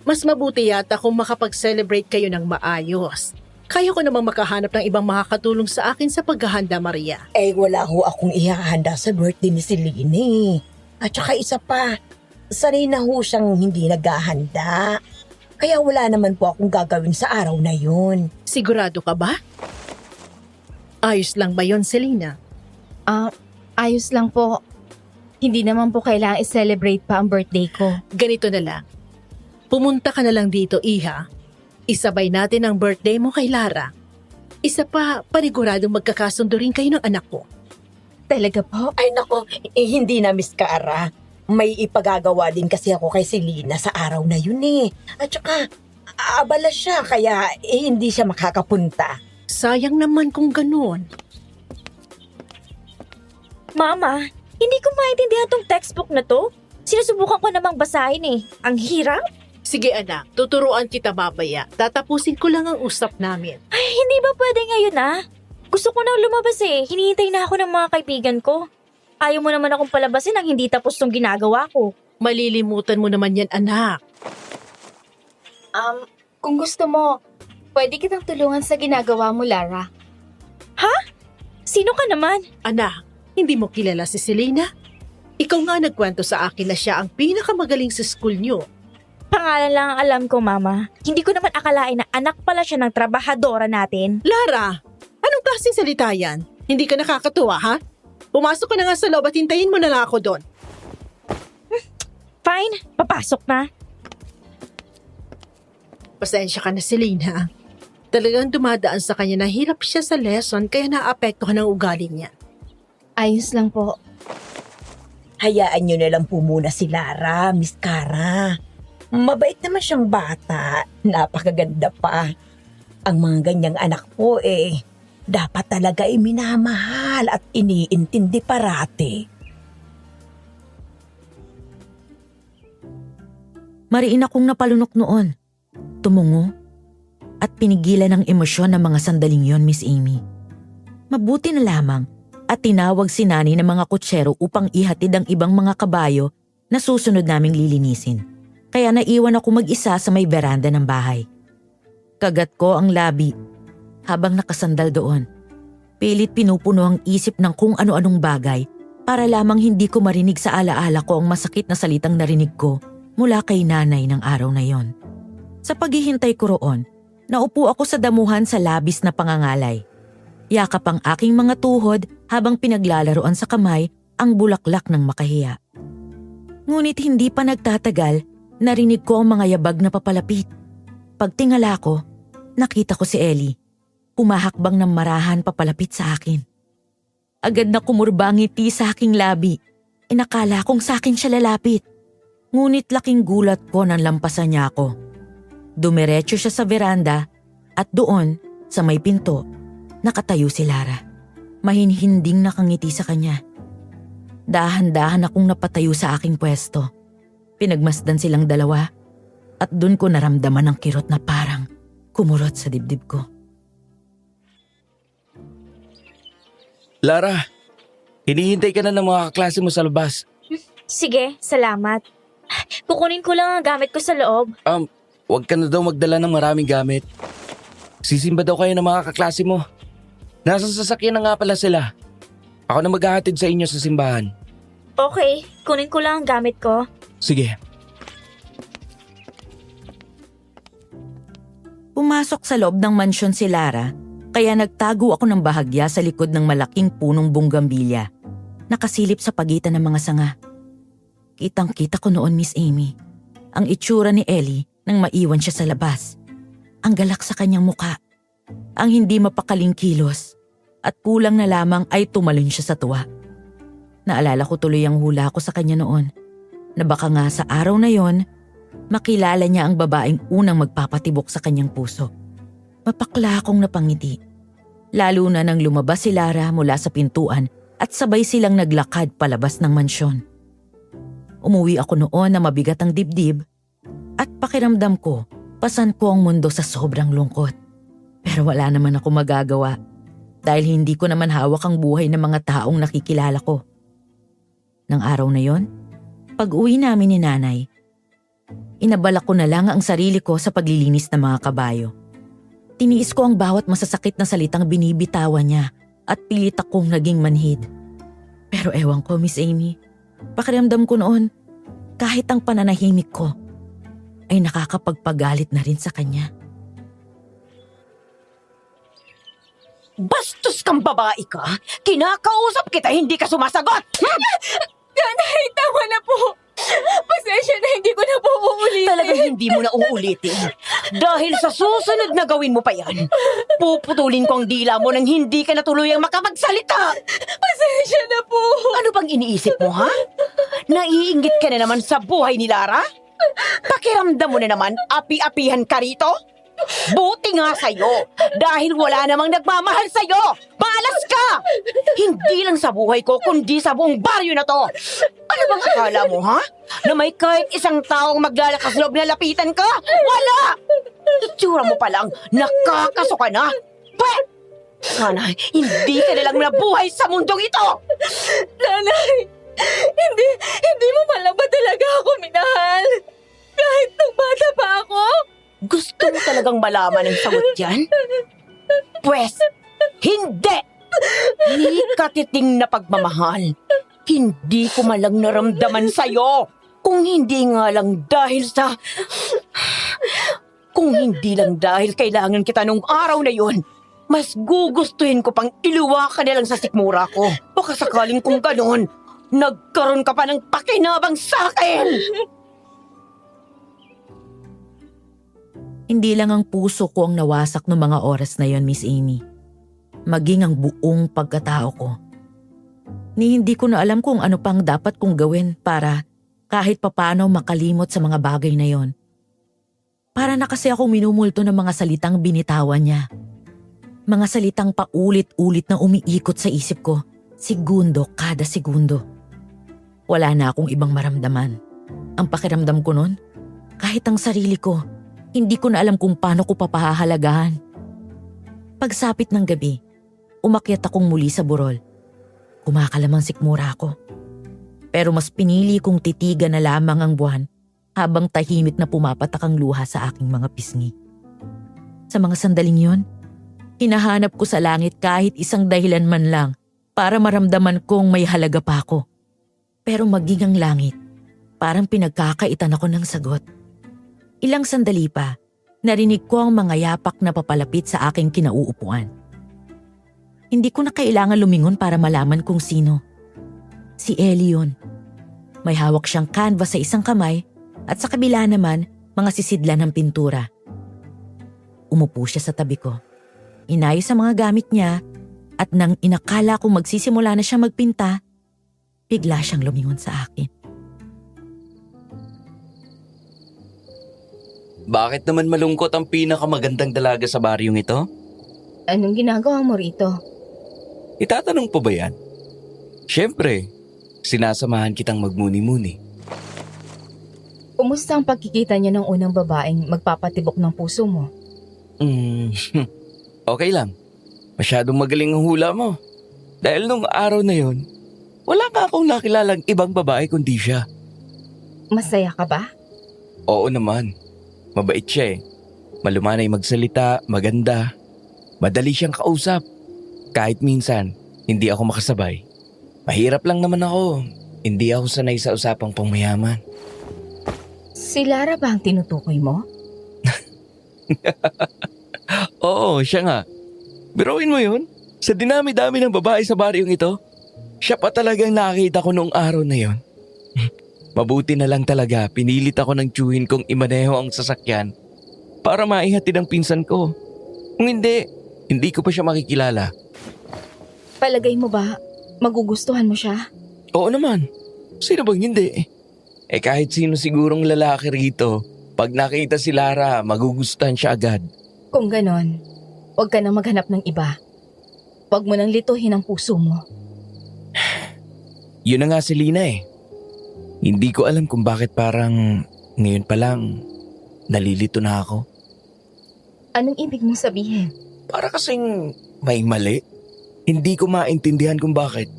Mas mabuti yata kung makapag-celebrate kayo ng maayos. Kaya ko namang makahanap ng ibang makakatulong sa akin sa paghahanda, Maria. Wala ho akong ihahanda sa birthday ni Celine eh. At saka isa pa, sanay na ho siyang hindi naghahanda. Kaya wala naman po akong gagawin sa araw na yun. Sigurado ka ba? Ayos lang ba yon, Selena? Ayos lang po. Hindi naman po kailangan i-celebrate pa ang birthday ko. Ganito na lang. Pumunta ka na lang dito, Iha. Isabay natin ang birthday mo kay Lara. Isa pa, paniguradong magkakasundo rin kayo ng anak ko. Talaga po? Ay nako, hindi na Miss Cara. May ipagagawa din kasi ako kay Selena sa araw na yun eh. At saka, abala siya kaya hindi siya makakapunta. Sayang naman kung ganun. Mama, hindi ko maintindihan tong textbook na to. Sinusubukan ko namang basahin eh. Ang hirap. Sige anak, tuturuan kita babaya. Tatapusin ko lang ang usap namin. Ay, hindi ba pwede ngayon Gusto ko nang lumabas eh. Hinihintay na ako ng mga kaibigan ko. Ayaw mo naman akong palabasin ang hindi tapos tong ginagawa ko. Malilimutan mo naman yan, anak. Kung gusto mo, pwede kitang tulungan sa ginagawa mo, Lara. Sino ka naman? Anak, hindi mo kilala si Selena? Ikaw nga nagkwento sa akin na siya ang pinakamagaling sa school niyo. Pangalan lang ang alam ko, Mama. Hindi ko naman akalain na anak pala siya ng trabahadora natin. Lara, anong klaseng salita yan? Hindi ka nakakatuwa, ha? Pumasok ka na nga sa loob at hintayin mo na lang ako doon. Fine, papasok na. Pasensya ka na, Selena. Talagang dumadaan sa kanya na hirap siya sa lesson kaya naapektuhan ang ugali niya. Ayos lang po. Hayaan niyo na lang po muna si Lara, Miss Cara. Mabait naman siyang bata, napakaganda pa. Ang mga ganyang anak po dapat talaga minamahal at iniintindi parati. Mariin akong napalunok noon. Tumungo at pinigilan ng emosyon ng mga sandaling yon, Miss Amy. Mabuti na lamang at tinawag si Nani ng mga kutsero upang ihatid ang ibang mga kabayo na susunod naming lilinisin. Kaya naiwan ako mag-isa sa may beranda ng bahay. Kagat ko ang labi habang nakasandal doon. Pilit pinupuno ang isip ng kung ano-anong bagay para lamang hindi ko marinig sa alaala ko ang masakit na salitang narinig ko mula kay nanay ng araw na yon. Sa paghihintay ko roon, naupo ako sa damuhan sa labis na pangangalay. Yakap ang aking mga tuhod habang pinaglalaroan sa kamay ang bulaklak ng makahiya. Ngunit hindi pa nagtatagal, narinig ko ang mga yabag na papalapit. Pagtingala ko, nakita ko si Ellie. Humahakbang ng marahan papalapit sa akin. Agad na kumurba ang ngiti sa aking labi. Inakala kong sa akin siya lalapit. Ngunit laking gulat ko nang lampasan niya ako. Dumiretso siya sa veranda at doon, sa may pinto, nakatayo si Lara. Mahinhinding nakangiti sa kanya. Dahan-dahan akong napatayo sa aking pwesto. Pinagmasdan silang dalawa at doon ko naramdaman ang kirot na parang kumurot sa dibdib ko. Lara, hinihintay ka na ng mga kaklase mo sa labas. Sige, salamat. Kukunin ko lang ang gamit ko sa loob. Huwag ka na daw magdala ng maraming gamit. Sisimba daw kayo ng mga kaklase mo. Nasa sasakyan na nga pala sila. Ako na maghahatid sa inyo sa simbahan. Okay, kunin ko lang ang gamit ko. Sige. Pumasok sa loob ng mansyon si Lara, kaya nagtago ako ng bahagya sa likod ng malaking punong bunggambilya, nakasilip sa pagitan ng mga sanga. Kitang-kita ko noon, Miss Amy, ang itsura ni Ellie nang maiwan siya sa labas. Ang galak sa kanyang muka, ang hindi mapakaling kilos, at kulang na lamang ay tumalon siya sa tuwa. Naalala ko tuloy ang hula ko sa kanya noon, na baka nga sa araw na yon, makilala niya ang babaeng unang magpapatibok sa kanyang puso. Mapakla akong napangiti. Lalo na nang lumabas si Lara mula sa pintuan at sabay silang naglakad palabas ng mansyon. Umuwi ako noon na mabigat ang dibdib at pakiramdam ko pasan ko ang mundo sa sobrang lungkot. Pero wala naman ako magagawa dahil hindi ko naman hawak ang buhay ng mga taong nakikilala ko. Nang araw na yon, pag-uwi namin ni Nanay, inabala ko na lang ang sarili ko sa paglilinis ng mga kabayo. Tiniis ko ang bawat masasakit na salitang binibitawan niya at pilit akong naging manhid. Pero ewan ko, Miss Amy, pakiramdam ko noon, kahit ang pananahimik ko ay nakakapagpagalit na rin sa kanya. Bastos kang babae ka! Kinakausap kita, hindi ka sumasagot! Nanay, tama na po. Pasensya na, hindi ko na po uulitin. Talagang hindi mo na uulitin. Dahil sa susunod na gawin mo pa yan, puputulin ko ang dila mo nang hindi ka na tuluyang makapagsalita. Pasensya na po. Ano bang iniisip mo, ha? Naiinggit ka na naman sa buhay ni Lara? Pakiramdam mo na naman, api-apihan ka rito? Buti nga sa'yo, dahil wala namang nagmamahal sa'yo. Malas ka! Hindi lang sa buhay ko, kundi sa buong baryo na to. Ano bang akala mo, ha? Na may kahit isang taong maglalakas loob na lapitan ka? Wala! Itsura mo pa lang, nakakaso ka na. Pwe! Sana, hindi ka na lang nabuhay sa mundong ito! Nanay, hindi mo pala ba talaga ako minahal? Kahit nung bata pa ako? Gusto mo talagang malaman ang sagot dyan? Pwes, hindi! Ni katiting na pagmamahal. Hindi ko malang naramdaman sa'yo. Kung hindi nga lang dahil sa... Kung hindi lang dahil kailangan kita nung araw na yon, mas gugustuhin ko pang iluwa ka na lang sa sikmura ko. Baka sakaling kung ganon, nagkaroon ka pa ng pakinabang sa'kin! Hindi lang ang puso ko ang nawasak noong mga oras na yon, Miss Amy. Maging ang buong pagkatao ko. Ni hindi ko na alam kung ano pang dapat kong gawin para kahit papano makalimot sa mga bagay na yon. Para na kasi akong minumulto ng mga salitang binitawan niya. Mga salitang paulit-ulit na umiikot sa isip ko, segundo kada segundo. Wala na akong ibang maramdaman. Ang pakiramdam ko nun, kahit ang sarili ko, hindi ko na alam kung paano ko papahahalagahan. Pagsapit ng gabi, umakyat akong muli sa burol. Kumakalamang sikmura ako. Pero mas pinili kong titigan na lamang ang buwan habang tahimik na pumapatak ang luha sa aking mga pisngi. Sa mga sandaling yon, hinahanap ko sa langit kahit isang dahilan man lang para maramdaman kong may halaga pa ako. Pero maging ang langit, parang pinagkakaitan ako ng sagot. Ilang sandali pa, narinig ko ang mga yapak na papalapit sa aking kinauupuan. Hindi ko na kailangan lumingon para malaman kung sino. Si Ellie yun. May hawak siyang canvas sa isang kamay at sa kabila naman mga sisidlan ng pintura. Umupo siya sa tabi ko. Inayos ang mga gamit niya at nang inakala kong magsisimula na siya magpinta, bigla siyang lumingon sa akin. Bakit naman malungkot ang pinakamagandang dalaga sa baryong ito? Anong ginagawa mo rito? Itatanong po ba yan? Siyempre, sinasamahan kitang magmuni-muni. Kumusta ang pagkikita niya ng unang babaeng magpapatibok ng puso mo? Okay lang. Masyadong magaling ang hula mo. Dahil nung araw na yon, wala nga akong nakilalang ibang babae kundi siya. Masaya ka ba? Oo naman. Mabait siya eh. Malumanay magsalita, maganda. Madali siyang kausap. Kahit minsan, hindi ako makasabay. Mahirap lang naman ako. Hindi ako sanay sa usapang pangmayaman. Si Lara ba ang tinutukoy mo? Oo, siya nga. Biruin mo yun. Sa dinami-dami ng babae sa baryong ito, siya pa talagang nakita ko noong araw na yon. Mabuti na lang talaga pinilit ako ng tiyuhin kong imaneho ang sasakyan para maihatid ang pinsan ko. Kung hindi ko pa siya makikilala. Palagay mo ba, magugustuhan mo siya? Oo naman. Sino bang hindi? Kahit sino sigurong lalaki rito, pag nakita si Lara, magugustuhan siya agad. Kung ganon, huwag ka nang maghanap ng iba. Huwag mo nang lituhin ang puso mo. Yun na nga si Lina eh. Hindi ko alam kung bakit parang ngayon pa lang nalilito na ako. Anong ibig mong sabihin? Para kasing may mali. Hindi ko maintindihan kung bakit.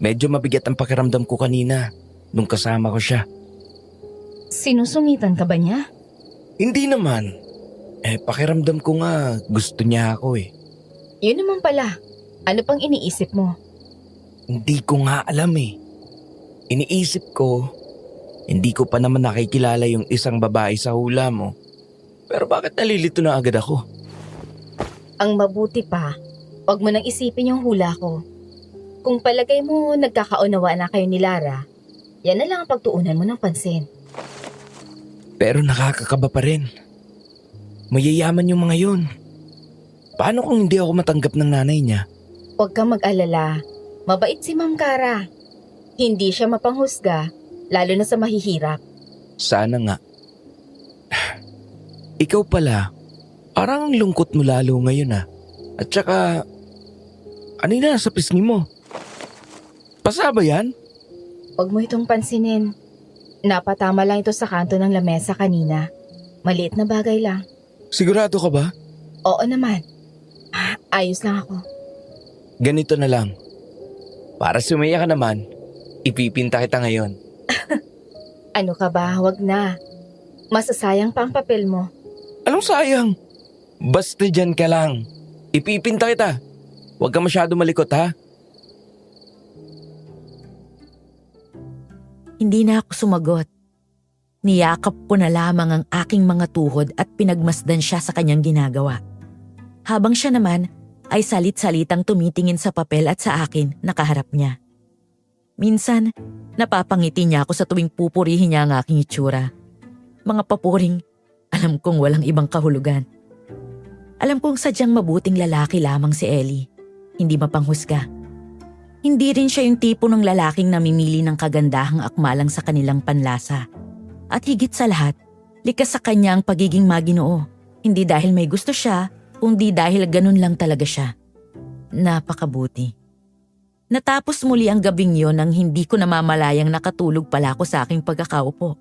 Medyo mabigat ang pakiramdam ko kanina nung kasama ko siya. Sinusungitan ka ba niya? Hindi naman. Pakiramdam ko nga gusto niya ako eh. Yun naman pala. Ano pang iniisip mo? Hindi ko nga alam eh. Iniisip ko, hindi ko pa naman nakikilala yung isang babae sa hula mo. Pero bakit nalilito na agad ako? Ang mabuti pa, huwag mo nang isipin yung hula ko. Kung palagay mo nagkakaunawaan na kayo ni Lara, yan na lang ang pagtuunan mo ng pansin. Pero nakakakaba pa rin. Mayayaman yung mga yun. Paano kung hindi ako matanggap ng nanay niya? Huwag kang mag-alala. Mabait si Ma'am Cara. Hindi siya mapanghusga, lalo na sa mahihirap. Sana nga. Ikaw pala, parang ang lungkot mo lalo ngayon ah. At saka, ano yung nasa pisngi mo? Pasa ba yan? Huwag mo itong pansinin. Napatama lang ito sa kanto ng lamesa kanina. Maliit na bagay lang. Sigurado ka ba? Oo naman. Ayos lang ako. Ganito na lang. Para sumaya ka naman, ipipinta kita ngayon. Ano ka ba? Huwag na. Masasayang pa ang papel mo. Anong sayang? Basta dyan ka lang. Ipipinta kita. Huwag ka masyado malikot ha. Hindi na ako sumagot. Niyakap ko na lamang ang aking mga tuhod at pinagmasdan siya sa kanyang ginagawa. Habang siya naman ay salit-salitang tumitingin sa papel at sa akin nakaharap niya. Minsan, napapangiti niya ako sa tuwing pupurihin niya ang aking itsura. Mga papuring, alam kong walang ibang kahulugan. Alam kong sadyang mabuting lalaki lamang si Ellie, hindi mapanghusga. Hindi rin siya yung tipo ng lalaking namimili ng kagandahang akmalang sa kanilang panlasa. At higit sa lahat, likas sa kanya ang pagiging maginoo. Hindi dahil may gusto siya, kundi dahil ganun lang talaga siya. Napakabuti. Natapos muli ang gabing yon nang hindi ko namamalayang nakatulog pala ako sa aking pagkakaupo.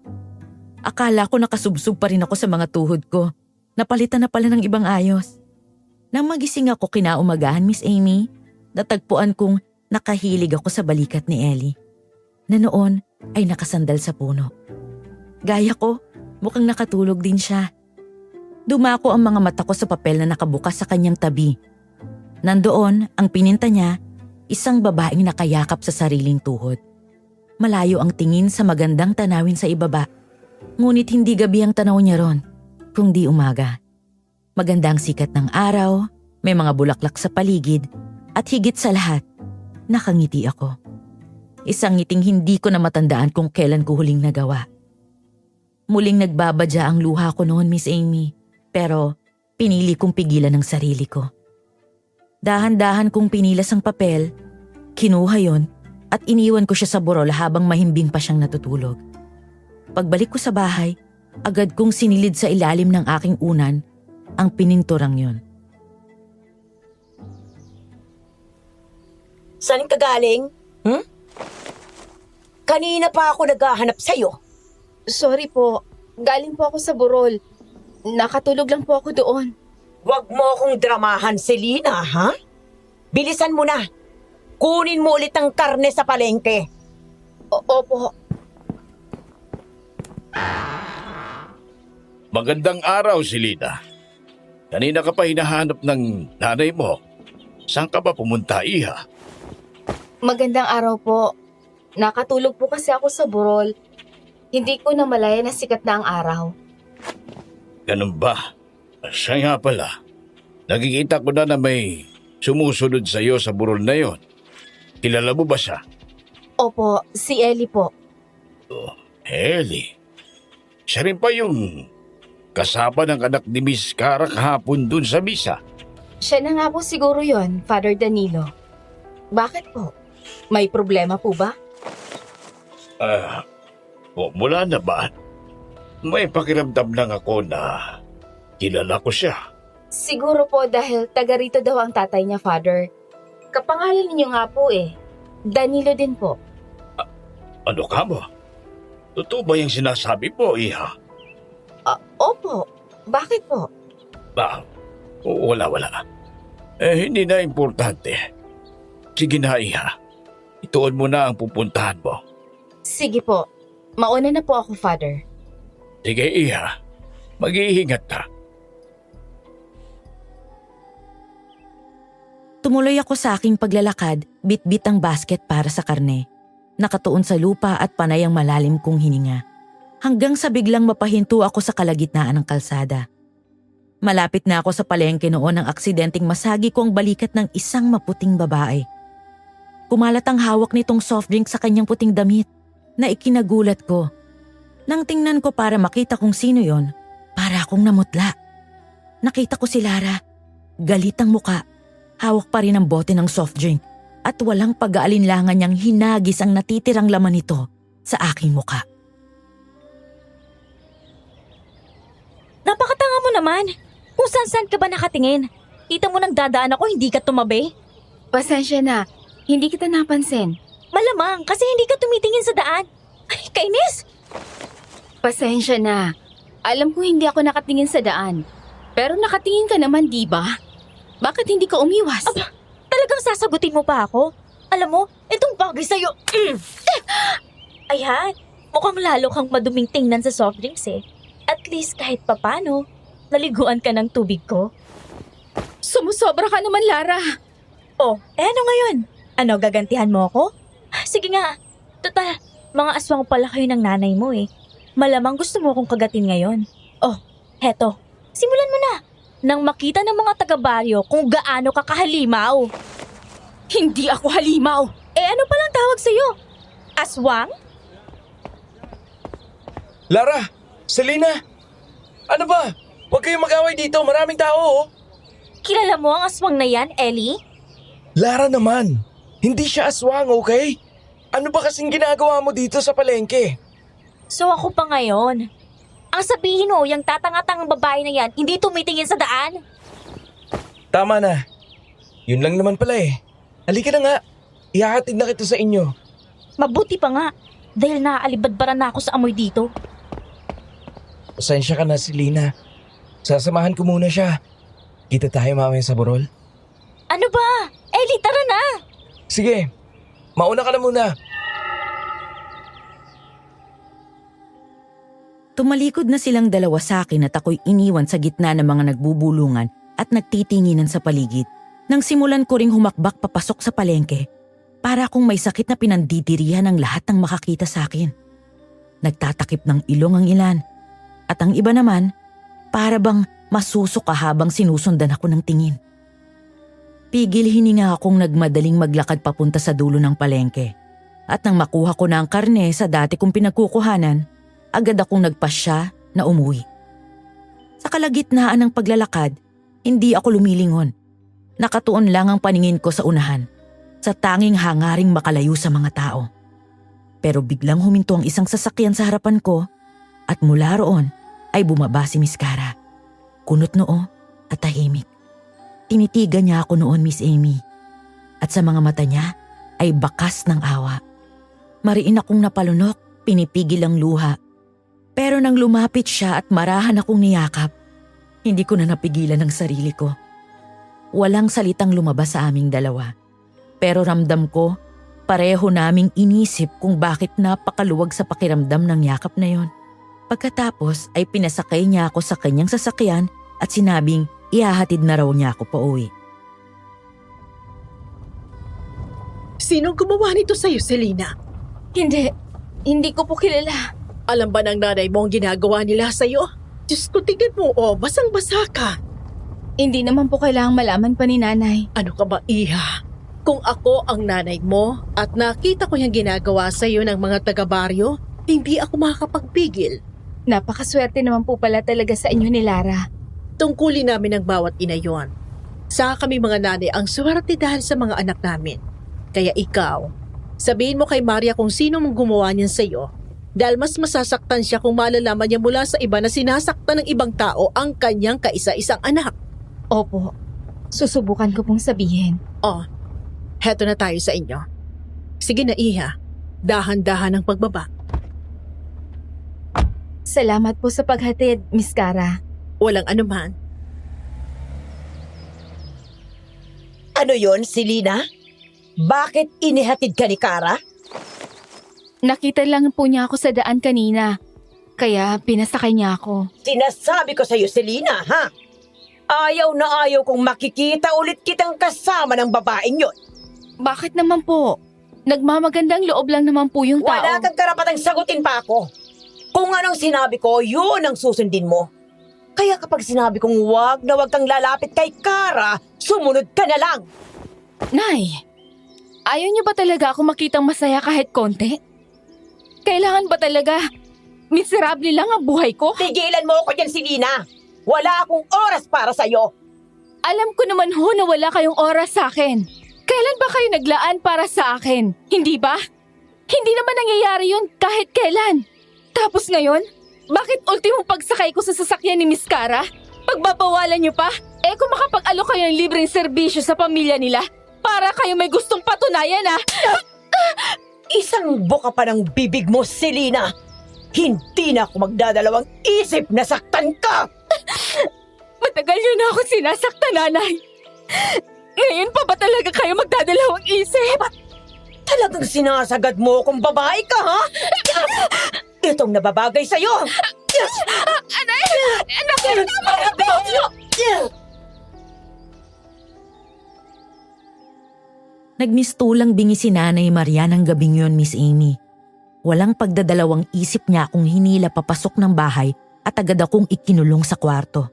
Akala ko nakasubsob pa rin ako sa mga tuhod ko. Napalitan na pala ng ibang ayos. Nang magising ako kinaumagahan, Miss Amy, natagpuan kong nakahilig ako sa balikat ni Ellie, na noon ay nakasandal sa puno. Gaya ko, mukhang nakatulog din siya. Dumako ang mga mata ko sa papel na nakabukas sa kanyang tabi. Nandoon ang pininta niya, isang babaeng nakayakap sa sariling tuhod. Malayo ang tingin sa magandang tanawin sa ibaba, ngunit hindi gabi ang tanaw niya ron, kundi umaga. Maganda ang sikat ng araw, may mga bulaklak sa paligid, at higit sa lahat, nakangiti ako. Isang ngiting hindi ko na matandaan kung kailan ko huling nagawa. Muling nagbabadya ang luha ko noon, Miss Amy, pero pinili kong pigilan ang sarili ko. Dahan-dahan kong pinilas ang papel, kinuha yon at iniwan ko siya sa burol habang mahimbing pa siyang natutulog. Pagbalik ko sa bahay, agad kong sinilid sa ilalim ng aking unan ang pininturang yon. Saan ka galing? Kanina pa ako naghahanap sa'yo. Sorry po, galing po ako sa burol. Nakatulog lang po ako doon. Huwag mo akong dramahan, Selena, ha? Bilisan mo na. Kunin mo ulit ang karne sa palengke. Opo. Magandang araw, Selina. Kanina ka pa hinahanap ng nanay mo. Saan ka ba pumunta, Iha? Magandang araw po. Nakatulog po kasi ako sa burol. Hindi ko na malaya na sikat na ang araw. Ganun ba? Siya nga pala. Nakikita ko na may sumusunod sa iyo sa burol na yon. Kilala mo ba siya? Opo, si Ellie po. Ellie. Siya rin pa yung kasama ng anak ni Miss Cara kahapon dun sa misa. Siya na nga po siguro yon, Father Danilo. Bakit po? May problema po ba? Mula naman. May pakiramdam lang ako na kilala ko siya. Siguro po dahil taga rito daw ang tatay niya, Father. Kapangalan ninyo nga po eh. Danilo din po. Ano ka mo? Totoo ba yung sinasabi mo, Iha? Opo. Bakit po? Wala. Hindi na importante. Sige na, Iha. Ituon mo na ang pupuntahan mo. Sige po. Mauna na po ako, Father. Sige, Iha. Mag-iingat ka. Tumuloy ako sa aking paglalakad, bit-bit ang basket para sa karne. Nakatuon sa lupa at panay ang malalim kong hininga. Hanggang sa biglang mapahinto ako sa kalagitnaan ng kalsada. Malapit na ako sa palengke noon nang aksidenteng masagi ko ang balikat ng isang maputing babae. Kumalat ang hawak nitong soft drink sa kanyang puting damit na ikinagulat ko. Nang tingnan ko para makita kung sino yon, para akong namutla. Nakita ko si Lara. Galit ang muka. Hawak pa rin ang bote ng soft drink at walang pag-aalinlangan niyang hinagis ang natitirang laman nito sa aking muka. Napakatanga mo naman. Kung saan ka ba nakatingin? Kita mo nang dadaan ako, hindi ka tumabi? Pasensya na. Hindi kita napansin. Malamang, kasi hindi ka tumitingin sa daan. Ay, kainis! Pasensya na. Alam ko hindi ako nakatingin sa daan. Pero nakatingin ka naman, di ba? Bakit hindi ka umiwas? Aba, talagang sasagutin mo pa ako? Alam mo, itong bagay sa'yo. Ayan, mukhang lalo kang maduming tingnan sa soft drinks eh. At least kahit papano, naliguan ka ng tubig ko. Sumusobra ka naman, Lara. Oh, ano ngayon? Ano, gagantihan mo ako? Sige nga. Total, mga aswang pala kayo ng nanay mo eh. Malamang gusto mo akong kagatin ngayon. Oh, heto. Simulan mo na. Nang makita ng mga taga-baryo kung gaano ka kahalimaw. Hindi ako halimaw. Eh ano palang tawag sa'yo? Aswang? Lara! Selina! Ano ba? Huwag kayong mag-away dito. Maraming tao, oh. Kilala mo ang aswang na yan, Ellie? Lara naman. Hindi siya aswang, okay? Ano ba kasing ginagawa mo dito sa palengke? So ako pa ngayon. Ang sabihin mo, yung tatanga-tangang babae na yan, hindi tumitingin sa daan? Tama na. Yun lang naman pala eh. Halika na nga. Ihahatid na kita sa inyo. Mabuti pa nga, dahil naaalibadbaran na ako sa amoy dito. Pasensya ka na, Selina. Sasamahan ko muna siya. Kita tayo mamaya sa burol. Ano ba? Ellie, tara na! Sige, mauna ka na muna. Tumalikod na silang dalawa sa akin at ako'y iniwan sa gitna ng mga nagbubulungan at nagtitinginan sa paligid. Nang simulan ko ring humakbak papasok sa palengke, para akong may sakit na pinandidirihan ng lahat ng makakita sa akin. Nagtatakip ng ilong ang ilan, at ang iba naman, para bang masusuka habang sinusundan ako ng tingin. Pigil hininga akong nagmadaling maglakad papunta sa dulo ng palengke. At nang makuha ko na ang karne sa dati kong pinagkukuhanan, agad akong nagpasya na umuwi. Sa kalagitnaan ng paglalakad, hindi ako lumilingon. Nakatuon lang ang paningin ko sa unahan, sa tanging hangaring makalayo sa mga tao. Pero biglang huminto ang isang sasakyan sa harapan ko at mula roon ay bumaba si Miss Cara. Kunot noo at tahimik. Tinitigan niya ako noon, Miss Amy. At sa mga mata niya ay bakas ng awa. Mariin akong napalunok, pinipigil ang luha. Pero nang lumapit siya at marahan akong niyakap, hindi ko na napigilan ang sarili ko. Walang salitang lumabas sa aming dalawa. Pero ramdam ko, pareho naming inisip kung bakit napakaluwag sa pakiramdam ng yakap na yon. Pagkatapos ay pinasakay niya ako sa kanyang sasakyan at sinabing ihahatid na raw niya ako pauwi. Sinong gumawa nito sa'yo, Selena? Hindi ko po kilala. Alam ba ng nanay mo ang ginagawa nila sa'yo? Diyos ko, tingnan mo, basang-basa ka. Hindi naman po kailangang malaman pa ni nanay. Ano ka ba, Iha? Kung ako ang nanay mo at nakita ko yung ginagawa sa'yo ng mga taga-baryo, hindi ako makakapagpigil. Napakaswerte naman po pala talaga sa inyo ni Lara. Tungkulin namin ang bawat ina yon. Sa kami mga nanay ang swerte dahil sa mga anak namin. Kaya ikaw, sabihin mo kay Maria kung sino mong gumawa niyan sa'yo. Dahil mas masasaktan siya kung malalaman niya mula sa iba na sinasaktan ng ibang tao ang kanyang kaisa-isang anak. Opo, susubukan ko pong sabihin. Heto na tayo sa inyo. Sige na, Iha. Dahan-dahan ang pagbaba. Salamat po sa paghatid, Miss Cara. Walang anuman. Ano yon, Selena? Bakit inihatid ka ni Cara? Nakita lang po niya ako sa daan kanina. Kaya pinasakay niya ako. Sinasabi ko sa'yo, Selena, ha? Ayaw na ayaw kong makikita ulit kitang kasama ng babaeng yon. Bakit naman po? Nagmamagandang loob lang naman po yung tao. Wala kang karapatang sagutin pa ako. Kung anong sinabi ko, yun ang susundin mo. Kaya kapag sinabi kong wag kang lalapit kay Cara, sumunod ka na lang. Nay, ayaw niyo ba talaga ako makitang masaya kahit konti? Kailangan ba talaga miserable lang ang buhay ko? Tigilan mo ako dyan, Selena. Wala akong oras para sa'yo. Alam ko naman ho na wala kayong oras sa akin. Kailan ba kayo naglaan para sa akin? Hindi ba? Hindi naman nangyayari yun kahit kailan. Tapos ngayon, bakit ultimong pagsakay ko sa sasakyan ni Miss Cara? Pagbabawalan niyo pa? Kung makapag-alok kayo ng libreng serbisyo sa pamilya nila, para kayo may gustong patunayan Isang buka pa ng bibig mo, Selena. Hindi na ako magdadalawang isip na saktan ka. Matagal niyo na ako sinasaktan, nanay. Ngayon pa ba talaga kayo magdadalawang isip? Talagang sinasagad mo kung babae ka, ha? Itong nababagay sa'yo. Anay! Tama na po! Nagmistulang bingi si Nanay Maria ng gabing yon, Miss Amy. Walang pagdadalawang isip niya akong hinila papasok ng bahay at agad akong ikinulong sa kwarto.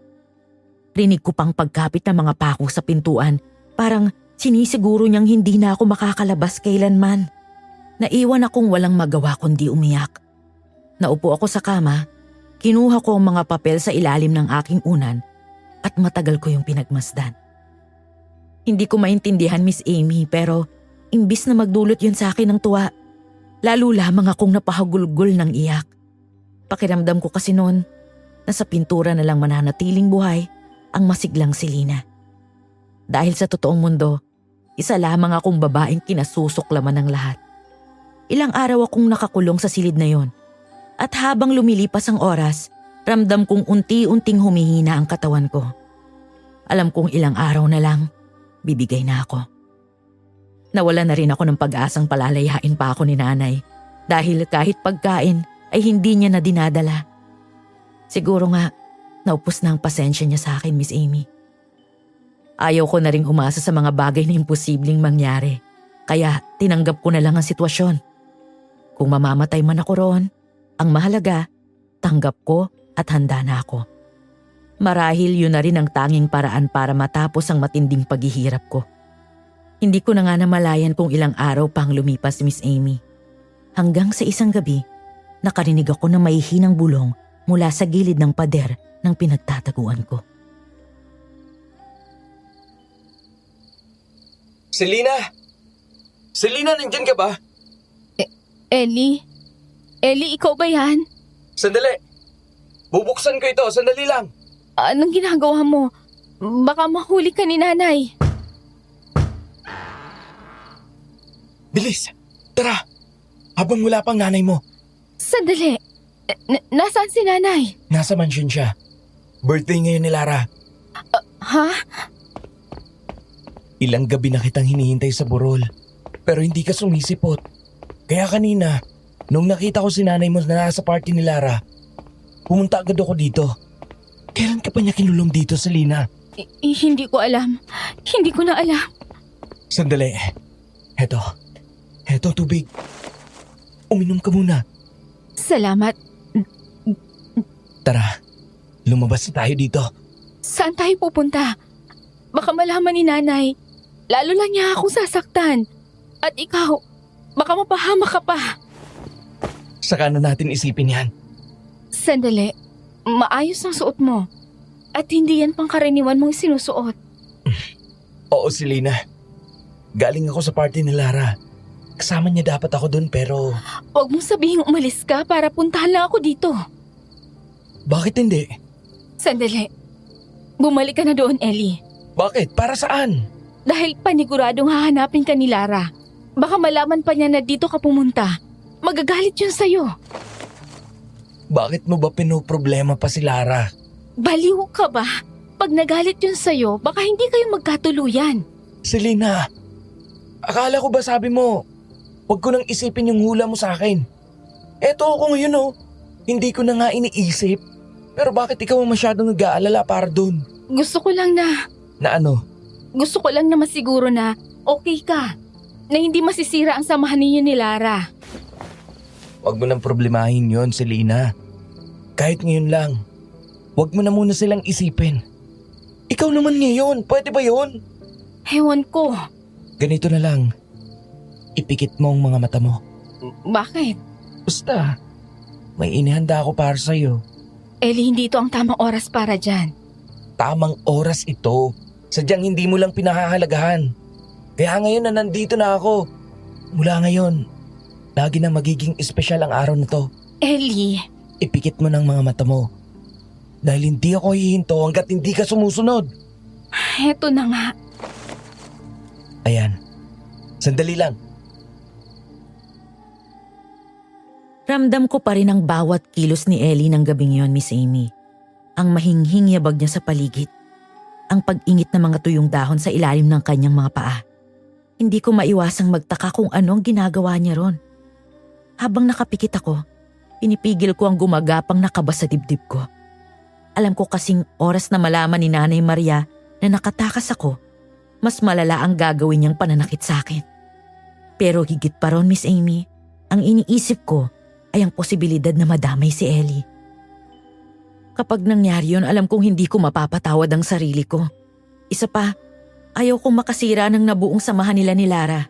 Rinig ko pang pagkapit ng mga pako sa pintuan, parang sinisiguro niyang hindi na ako makakalabas kailanman. Naiwan akong walang magawa kundi umiyak. Naupo ako sa kama, kinuha ko ang mga papel sa ilalim ng aking unan at matagal ko yung pinagmasdan. Hindi ko maintindihan, Miss Amy, pero imbis na magdulot yun sa akin ng tuwa, lalo lamang akong napahagulgol ng iyak. Pakiramdam ko kasi noon, nasa pintura na lang mananatiling buhay ang masiglang Selena. Dahil sa totoong mundo, isa lamang akong babaeng kinasusuklaman ng lahat. Ilang araw akong nakakulong sa silid na yon. At habang lumilipas ang oras, ramdam kong unti-unting humihina ang katawan ko. Alam kong ilang araw na lang, bibigay na ako. Nawala na rin ako ng pag-asang palalayain pa ako ni nanay dahil kahit pagkain ay hindi niya na dinadala. Siguro nga, naupos na ang pasensya niya sa akin, Miss Amy. Ayaw ko na ring umasa sa mga bagay na imposibleng mangyari, kaya tinanggap ko na lang ang sitwasyon. Kung mamamatay man ako roon, ang mahalaga, tanggap ko at handa na ako. Marahil yun na rin ang tanging paraan para matapos ang matinding paghihirap ko. Hindi ko na nga namalayan kung ilang araw pang lumipas, Miss Amy. Hanggang sa isang gabi, nakarinig ako ng maihinang bulong mula sa gilid ng pader ng pinagtataguan ko. Selena! Selena, nandyan ka ba? Ellie, ikaw ba yan? Sandali! Bubuksan ko ito, sandali lang! Anong ginagawa mo? Baka mahuli ka ni nanay. Bilis! Tara! Habang wala pang nanay mo. Sandali. Nasaan si nanay? Nasa mansyon siya. Birthday ngayon ni Lara. Ha? Ilang gabi na kitang hinihintay sa burol, pero hindi ka sumisipot. Kaya kanina, nung nakita ko si nanay mo na nasa party ni Lara, pumunta agad ako dito. Kailan ka pa niya kinulong dito, Selena? Hindi ko alam. Hindi ko na alam. Sandali. Heto tubig. Uminom ka muna. Salamat. Tara, lumabas na tayo dito. Saan tayo pupunta? Baka malaman ni nanay. Lalo lang niya akong sasaktan. At ikaw, baka mapahamak ka pa. Saka na natin isipin yan. Sandali. Maayos ang suot mo. At hindi yan pangkaraniwan mong sinusuot. Oo, Selena. Galing ako sa party ni Lara. Kasama niya dapat ako dun pero... Huwag mong sabihing umalis ka para puntahan lang ako dito. Bakit hindi? Sandali. Bumalik ka na doon, Ellie. Bakit? Para saan? Dahil paniguradong hahanapin ka ni Lara. Baka malaman pa niya na dito ka pumunta. Magagalit yun sa'yo. Bakit mo ba pinoproblema pa si Lara? Baliw ka ba? Pag nagalit yun sa'yo, baka hindi kayo magkatuluyan. Selena, akala ko ba sabi mo, huwag ko nang isipin yung hula mo sa akin. Eto ako ngayon oh, hindi ko na nga iniisip. Pero bakit ikaw ang masyadong nag-aalala para dun? Gusto ko lang na masiguro na okay ka. Na hindi masisira ang samahan ninyo ni Lara. Huwag mo nang problemahin yon, Selena. Kahit ngayon lang, huwag mo na muna silang isipin. Ikaw naman ngayon, pwede ba yon? Ewan ko. Ganito na lang, ipikit mo ang mga mata mo. Bakit? Basta, may inihanda ako para sa'yo. Ellie, hindi ito ang tamang oras para dyan. Tamang oras ito. Sadyang hindi mo lang pinahahalagahan. Kaya ngayon na nandito na ako. Mula ngayon, lagi na magiging espesyal ang araw na to. Ellie. Ipikit mo ng mga mata mo. Dahil hindi ako hihinto hanggat hindi ka sumusunod. Eto na nga. Ayan, sandali lang. Ramdam ko pa rin ang bawat kilos ni Ellie ng gabing yon, Miss Amy. Ang mahinghing yabag niya sa paligid. Ang pag-ingit ng mga tuyong dahon sa ilalim ng kanyang mga paa. Hindi ko maiwasang magtaka kung anong ginagawa niya ron. Habang nakapikit ako, pinipigil ko ang gumagapang nakaba sa dibdib ko. Alam ko kasing oras na malaman ni Nanay Maria na nakatakas ako, mas malala ang gagawin niyang pananakit sa akin. Pero higit pa ron, Miss Amy, ang iniisip ko ay ang posibilidad na madamay si Ellie. Kapag nangyari yun, alam kong hindi ko mapapatawad ang sarili ko. Isa pa, ayaw kong makasira ng nabuong samahan nila ni Lara.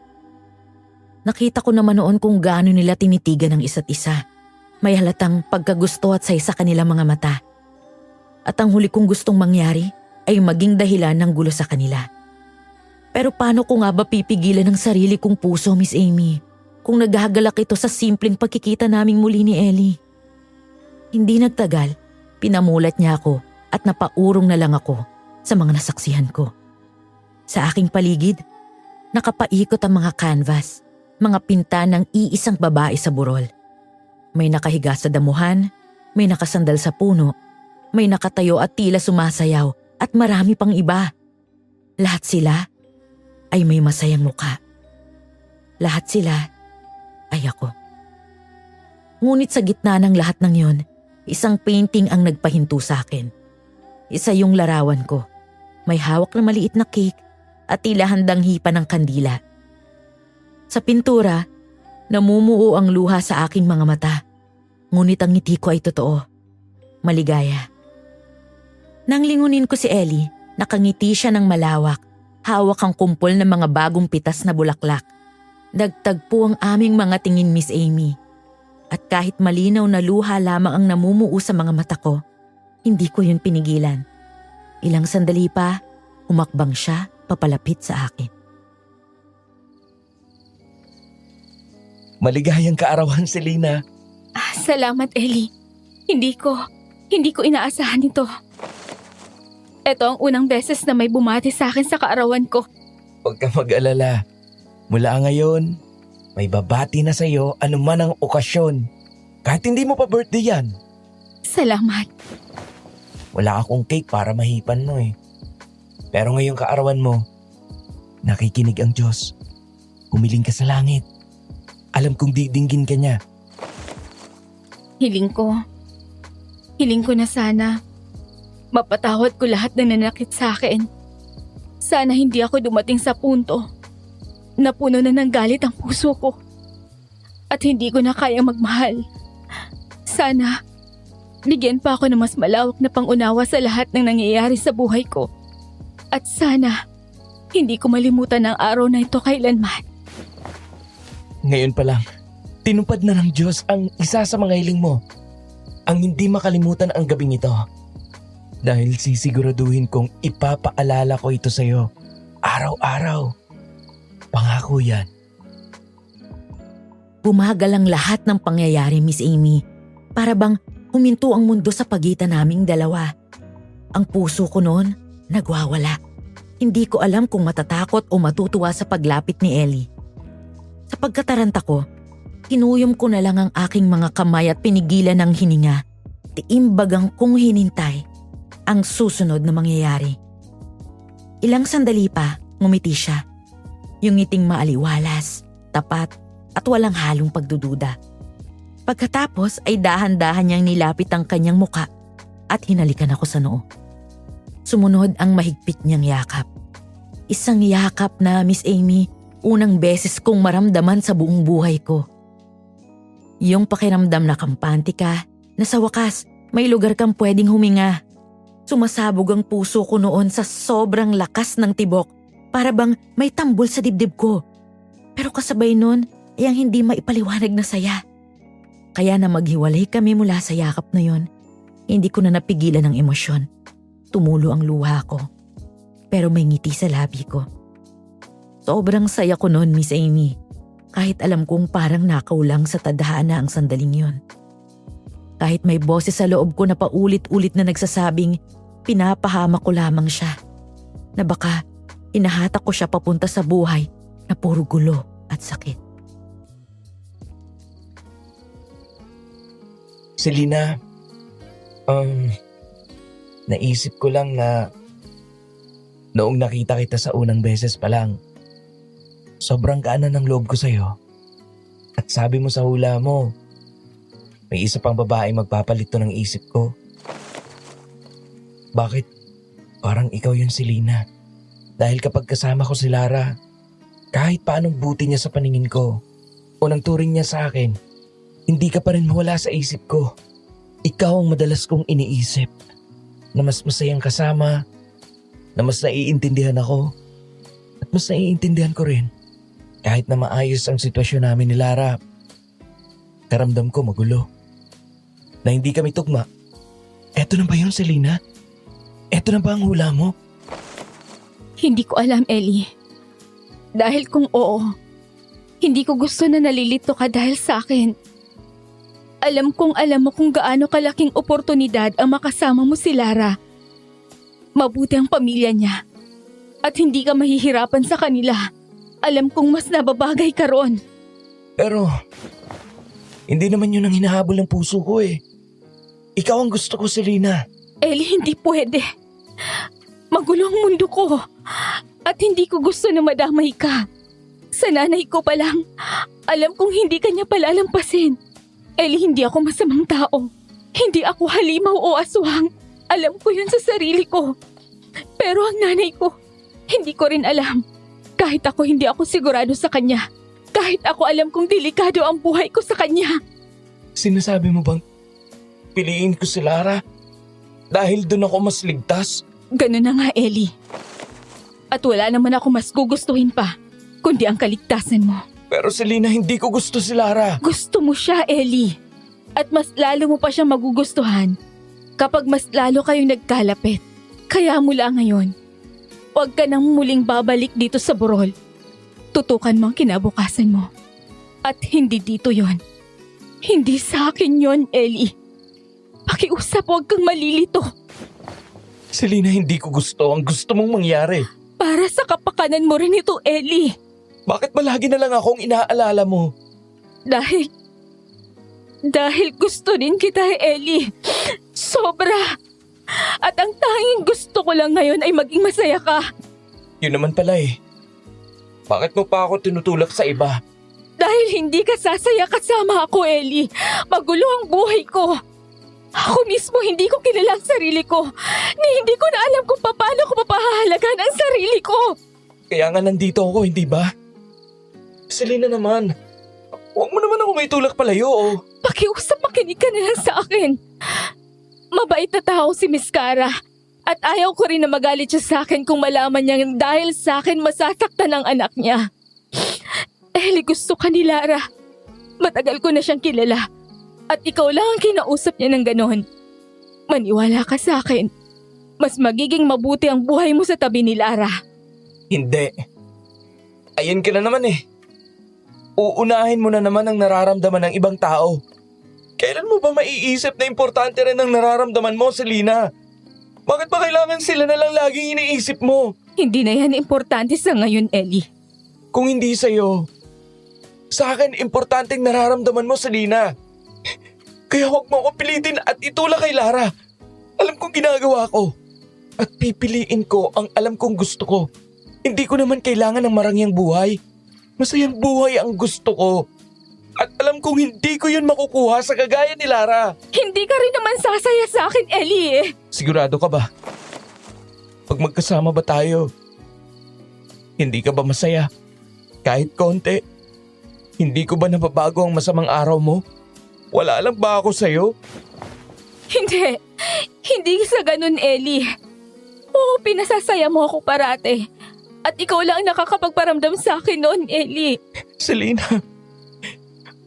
Nakita ko naman noon kung gaano nila tinitigan ang isa't isa. May halatang pagkagusto at say sa kanilang mga mata. At ang huli kong gustong mangyari ay maging dahilan ng gulo sa kanila. Pero paano ko nga ba pipigilan ang sarili kong puso, Miss Amy, kung naghagalak ito sa simpleng pagkikita naming muli ni Ellie? Hindi nagtagal, pinamulat niya ako at napaurong na lang ako sa mga nasaksihan ko. Sa aking paligid, nakapaikot ang mga canvas, mga pinta ng iisang babae sa burol. May nakahiga sa damuhan, may nakasandal sa puno, may nakatayo at tila sumasayaw at marami pang iba. Lahat sila ay may masayang mukha. Lahat sila ay ako. Ngunit sa gitna ng lahat ng yon, isang painting ang nagpahinto sa akin. Isa yung larawan ko. May hawak na maliit na cake at tila handang hipa ng kandila. Sa pintura, namumuo ang luha sa aking mga mata. Ngunit ang ngiti ko ay totoo. Maligaya. Nang lingunin ko si Ellie, nakangiti siya ng malawak. Hawak ang kumpol ng mga bagong pitas na bulaklak. Nagtagpo ang aming mga tingin, Miss Amy. At kahit malinaw na luha lamang ang namumuo sa mga mata ko, hindi ko yun pinigilan. Ilang sandali pa, umakbang siya papalapit sa akin. Maligayang kaarawan, Selena. Salamat, Ellie. Hindi ko inaasahan ito. Ito ang unang beses na may bumati sa akin sa kaarawan ko. Huwag ka mag-alala. Mula ngayon, may babati na sa'yo anuman ang okasyon. Kahit hindi mo pa birthday yan. Salamat. Wala akong cake para mahipan mo eh. Pero ngayong kaarawan mo, Nakikinig ang Diyos. Humiling ka sa langit. Alam kong didinggin ka niya. Hiling ko na sana mapatawad ko lahat ng nanakit sa akin. Sana hindi ako dumating sa punto na puno na ng galit ang puso ko at hindi ko na kaya magmahal. Sana bigyan pa ako ng mas malawak na pangunawa sa lahat ng nangyayari sa buhay ko. At sana hindi ko malimutan ang araw na ito kailanman. Ngayon pa lang, tinupad na ng Diyos ang isa sa mga hiling mo. Ang hindi makalimutan ang gabing ito. Dahil sisiguraduhin kong ipapaalala ko ito sa'yo araw-araw. Pangako yan. Bumagal ang lahat ng pangyayari, Miss Amy. Para bang huminto ang mundo sa pagitan naming dalawa. Ang puso ko noon, nagwawala. Hindi ko alam kung matatakot o matutuwa sa paglapit ni Ellie. Sa pagkataranta ko, kinuyom ko na lang ang aking mga kamay at pinigilan ng hininga. Tiimbagang kong hinintay ang susunod na mangyayari. Ilang sandali pa, ngumiti siya. Yung ngiting maaliwalas, tapat at walang halong pagdududa. Pagkatapos ay dahan-dahan niyang nilapit ang kanyang muka at hinalikan ako sa noo. Sumunod ang mahigpit niyang yakap. Isang yakap na, Miss Amy, unang beses kong maramdaman sa buong buhay ko. Yung pakiramdam na kampante ka, na sa wakas may lugar kang pwedeng huminga. Sumasabog ang puso ko noon sa sobrang lakas ng tibok para bang may tambol sa dibdib ko. Pero kasabay nun ay ang hindi maipaliwanag na saya. Kaya na maghiwalay kami mula sa yakap na yon, hindi ko na napigilan ang emosyon. Tumulo ang luha ko. Pero may ngiti sa labi ko. Sobrang saya ko noon, Miss Amy. Kahit alam kong parang nakaw lang sa tadhana ang sandaling yon. Kahit may boses sa loob ko na paulit-ulit na nagsasabing pinapahamak ko lamang siya. Na baka inahatak ko siya papunta sa buhay na puro gulo at sakit. Selena, naisip ko lang na noong nakita kita sa unang beses pa lang, sobrang kaanan ng loob ko sa'yo. At sabi mo sa hula mo, may isa pang babae magpapalito ng isip ko. Bakit? Parang ikaw yun, Selena. Dahil kapag kasama ko si Lara, kahit paanong buti niya sa paningin ko, o nang turing niya sa akin, hindi ka pa rin mawala sa isip ko. Ikaw ang madalas kong iniisip, na mas masayang kasama, na mas naiintindihan ako, at mas naiintindihan ko rin. Kahit na maayos ang sitwasyon namin ni Lara, karamdam ko magulo. Na hindi kami tugma. Eto na ba yun, Selena? Eto na ba ang hula mo? Hindi ko alam, Ellie. Dahil kung oo, hindi ko gusto na nalilito ka dahil sa akin. Alam mo kung gaano kalaking oportunidad ang makasama mo si Lara. Mabuti ang pamilya niya. At hindi ka mahihirapan sa kanila. Alam kong mas nababagay ka ron. Pero, hindi naman yun ang hinahabol ng puso ko eh. Ikaw ang gusto ko, Selena. Ellie, hindi pwede. Magulo ang mundo ko. At hindi ko gusto na madamay ka. Sa nanay ko pa lang, alam kong hindi ka niya palalampasin. Ellie, hindi ako masamang tao. Hindi ako halimaw o aswang. Alam ko yun sa sarili ko. Pero ang nanay ko, hindi ko rin alam. Kahit ako hindi ako sigurado sa kanya. Kahit ako alam kong delikado ang buhay ko sa kanya. Sinasabi mo bang piliin ko si Lara dahil doon ako mas ligtas? Ganun na nga, Ellie. At wala naman ako mas gugustuhin pa, kundi ang kaligtasan mo. Pero Selena, hindi ko gusto si Lara. Gusto mo siya, Ellie. At mas lalo mo pa siya magugustuhan kapag mas lalo kayong nagkalapit. Kaya mula ngayon, huwag ka nang muling babalik dito sa burol. Tutukan mo ang kinabukasan mo. At hindi dito yon. Hindi sa akin yon, Ellie. Pakiusap, huwag kang malilito. Selena, hindi ko gusto ang gusto mong mangyari. Para sa kapakanan mo rin ito, Ellie. Bakit ba lagi na lang akong inaalala mo? Dahil gusto din kita, Ellie. Sobra. At ang tanging gusto ko lang ngayon ay maging masaya ka. Yun naman pala eh. Bakit mo pa ako tinutulak sa iba? Dahil hindi ka sasaya kasama ako, Ellie. Magulo ang buhay ko. Ako mismo hindi ko kilala ang sarili ko. Hindi ko na alam kung paano ko mapahahalagan ang sarili ko. Kaya nga nandito ako, hindi ba? Selena naman, huwag mo naman ako may tulak palayo, oh. Pakiusap, makinig ka na lang sa akin. Mabait na tao si Miss Cara. At ayaw ko rin na magalit siya sa akin kung malaman niyang dahil sa akin masasaktan ang anak niya. Ellie, gusto ka ni Lara. Matagal ko na siyang kilala. At ikaw lang ang kinausap niya ng ganon. Maniwala ka sa akin. Mas magiging mabuti ang buhay mo sa tabi ni Lara. Hindi. Ayan ka na naman eh. Uunahin mo na naman ang nararamdaman ng ibang tao. Kailan mo ba maiisip na importante rin ang nararamdaman mo, Selena? Bakit ba kailangan sila na lang laging iniisip mo? Hindi na yan importante sa ngayon, Ellie. Kung hindi sa'yo, sa akin importanteng nararamdaman mo, Selena. Kaya huwag mo akong pilitin at itulak kay Lara. Alam kong ginagawa ko. At pipiliin ko ang alam kong gusto ko. Hindi ko naman kailangan ng marangyang buhay. Masayang buhay ang gusto ko. At alam kong hindi ko yun makukuha sa kagaya ni Lara. Hindi ka rin naman sasaya sa akin, Ellie eh. Sigurado ka ba? Pag magkasama ba tayo, hindi ka ba masaya? Kahit konti. Hindi ko ba nababago ang masamang araw mo? Wala lang ba ako sa'yo? Hindi. Hindi sa ganun, Ellie. Oo, pinasasaya mo ako parate. At ikaw lang ang nakakapagparamdam sa akin noon, Ellie. Selena,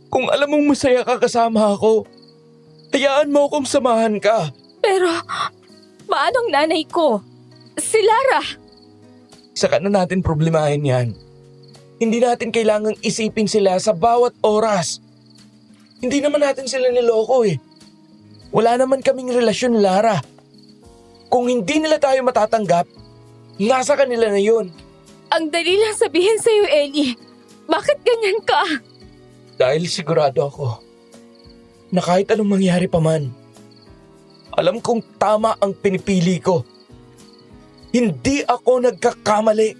kung alam mong masaya ka kasama ako, hayaan mo akong samahan ka. Pero, paanong nanay ko? Si Lara. Saka na natin problemahin yan. Hindi natin kailangang isipin sila sa bawat oras. Hindi naman natin sila niloko eh. Wala naman kaming relasyon, Lara. Kung hindi nila tayo matatanggap, nasa kanila na yun. Ang dali lang sabihin sa'yo, Ellie. Bakit ganyan ka? Dahil sigurado ako na kahit anong mangyari pa man, alam kong tama ang pinipili ko. Hindi ako nagkakamali.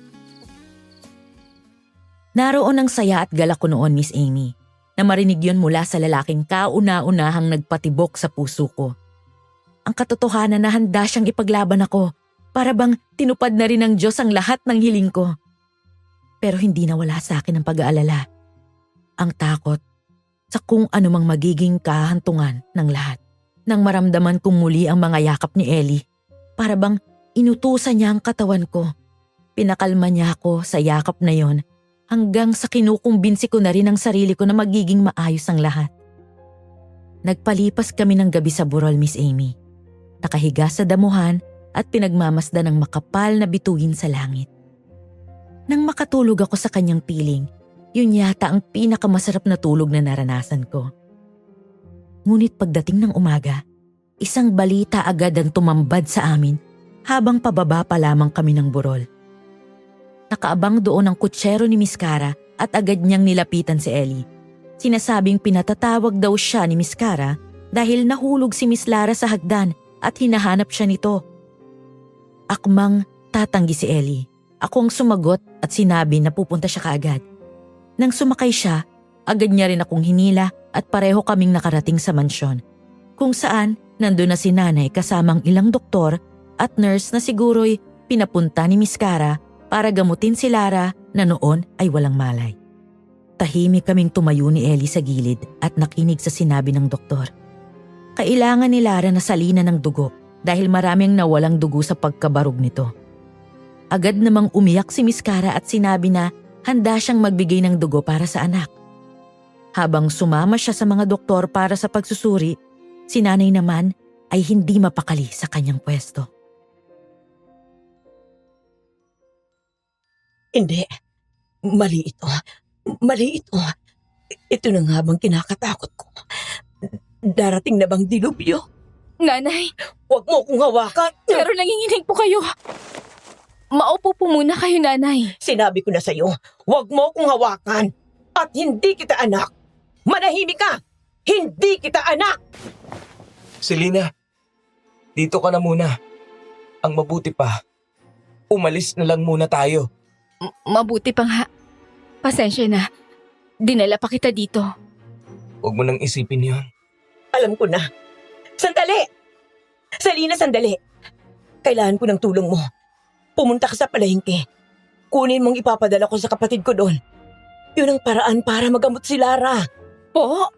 Naroon ang saya at galak ko noon, Miss Amy, na marinig yon mula sa lalaking kauna-unahang nagpatibok sa puso ko. Ang katotohanan na handa siyang ipaglaban ako, para bang tinupad na rin ng Diyos ang lahat ng hiling ko. Pero hindi nawala sa akin ang pag-aalala. Ang takot sa kung anumang magiging kahantungan ng lahat. Nang maramdaman kong muli ang mga yakap ni Ellie, para bang inutusan niya ang katawan ko. Pinakalma niya ako sa yakap na yon hanggang sa kinukumbinsi ko na rin ang sarili ko na magiging maayos ang lahat. Nagpalipas kami ng gabi sa burol, Miss Amy. Nakahiga sa damuhan at pinagmamasdan ng makapal na bituin sa langit. Nang makatulog ako sa kanyang piling, yun yata ang pinakamasarap na tulog na naranasan ko. Ngunit pagdating ng umaga, isang balita agad ang tumambad sa amin habang pababa pa lamang kami ng burol. Nakaabang doon ang kutsero ni Miss Cara at agad niyang nilapitan si Ellie. Sinasabing pinatatawag daw siya ni Miss Cara dahil nahulog si Miss Lara sa hagdan at hinahanap siya nito. Akmang tatanggi si Ellie. Ako ang sumagot at sinabi na pupunta siya kaagad. Nang sumakay siya, agad niya rin akong hinila at pareho kaming nakarating sa mansyon. Kung saan, nandun na si nanay kasamang ilang doktor at nurse na siguro'y pinapunta ni Miss Cara para gamutin si Lara na noon ay walang malay. Tahimik kaming tumayo ni Ellie sa gilid at nakinig sa sinabi ng doktor. Kailangan ni Lara na salinan ng dugo dahil maraming nawalang dugo sa pagkabarog nito. Agad namang umiyak si Miss Cara at sinabi na handa siyang magbigay ng dugo para sa anak. Habang sumama siya sa mga doktor para sa pagsusuri, si nanay naman ay hindi mapakali sa kanyang pwesto. Hindi. Mali ito. Mali ito. Ito na nga bang kinakatakot ko. Darating na bang dilubyo? Nanay, Huwag mo akong hawakan. pero nanginginig po kayo. Maupo po muna kayo, nanay. Sinabi ko na sa'yo, huwag mo akong hawakan. At hindi kita anak. Manahimik ka. Hindi kita anak. Selena, dito ka na muna. Ang mabuti pa, umalis na lang muna tayo. Mabuti pa nga. Pasensya na. Dinala pa kita dito. Huwag mo nang isipin yon. Alam ko na. Sandali! Selena, sandali. Kailangan ko ng tulong mo. Pumunta ka sa palengke. Kunin mong ipapadala ko sa kapatid ko doon. Yun ang paraan para magamot si Lara. Po?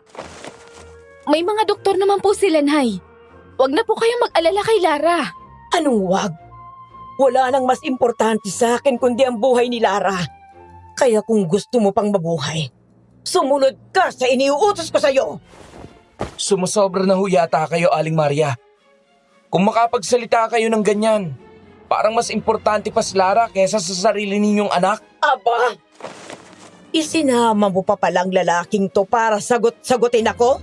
May mga doktor naman po sila, Nay. Huwag na po kayong mag-alala kay Lara. Anong wag? Wala nang mas importante sa akin kundi ang buhay ni Lara. Kaya kung gusto mo pang mabuhay, sumunod ka sa iniuutos ko sa'yo. Sumasobra na ho yata kayo, Aling Maria. Kung makapagsalita kayo ng ganyan, parang mas importante pa si Lara kaysa sa sarili ninyong anak. Aba, isinama mo pa palang lalaking to para sagot-sagutin ako?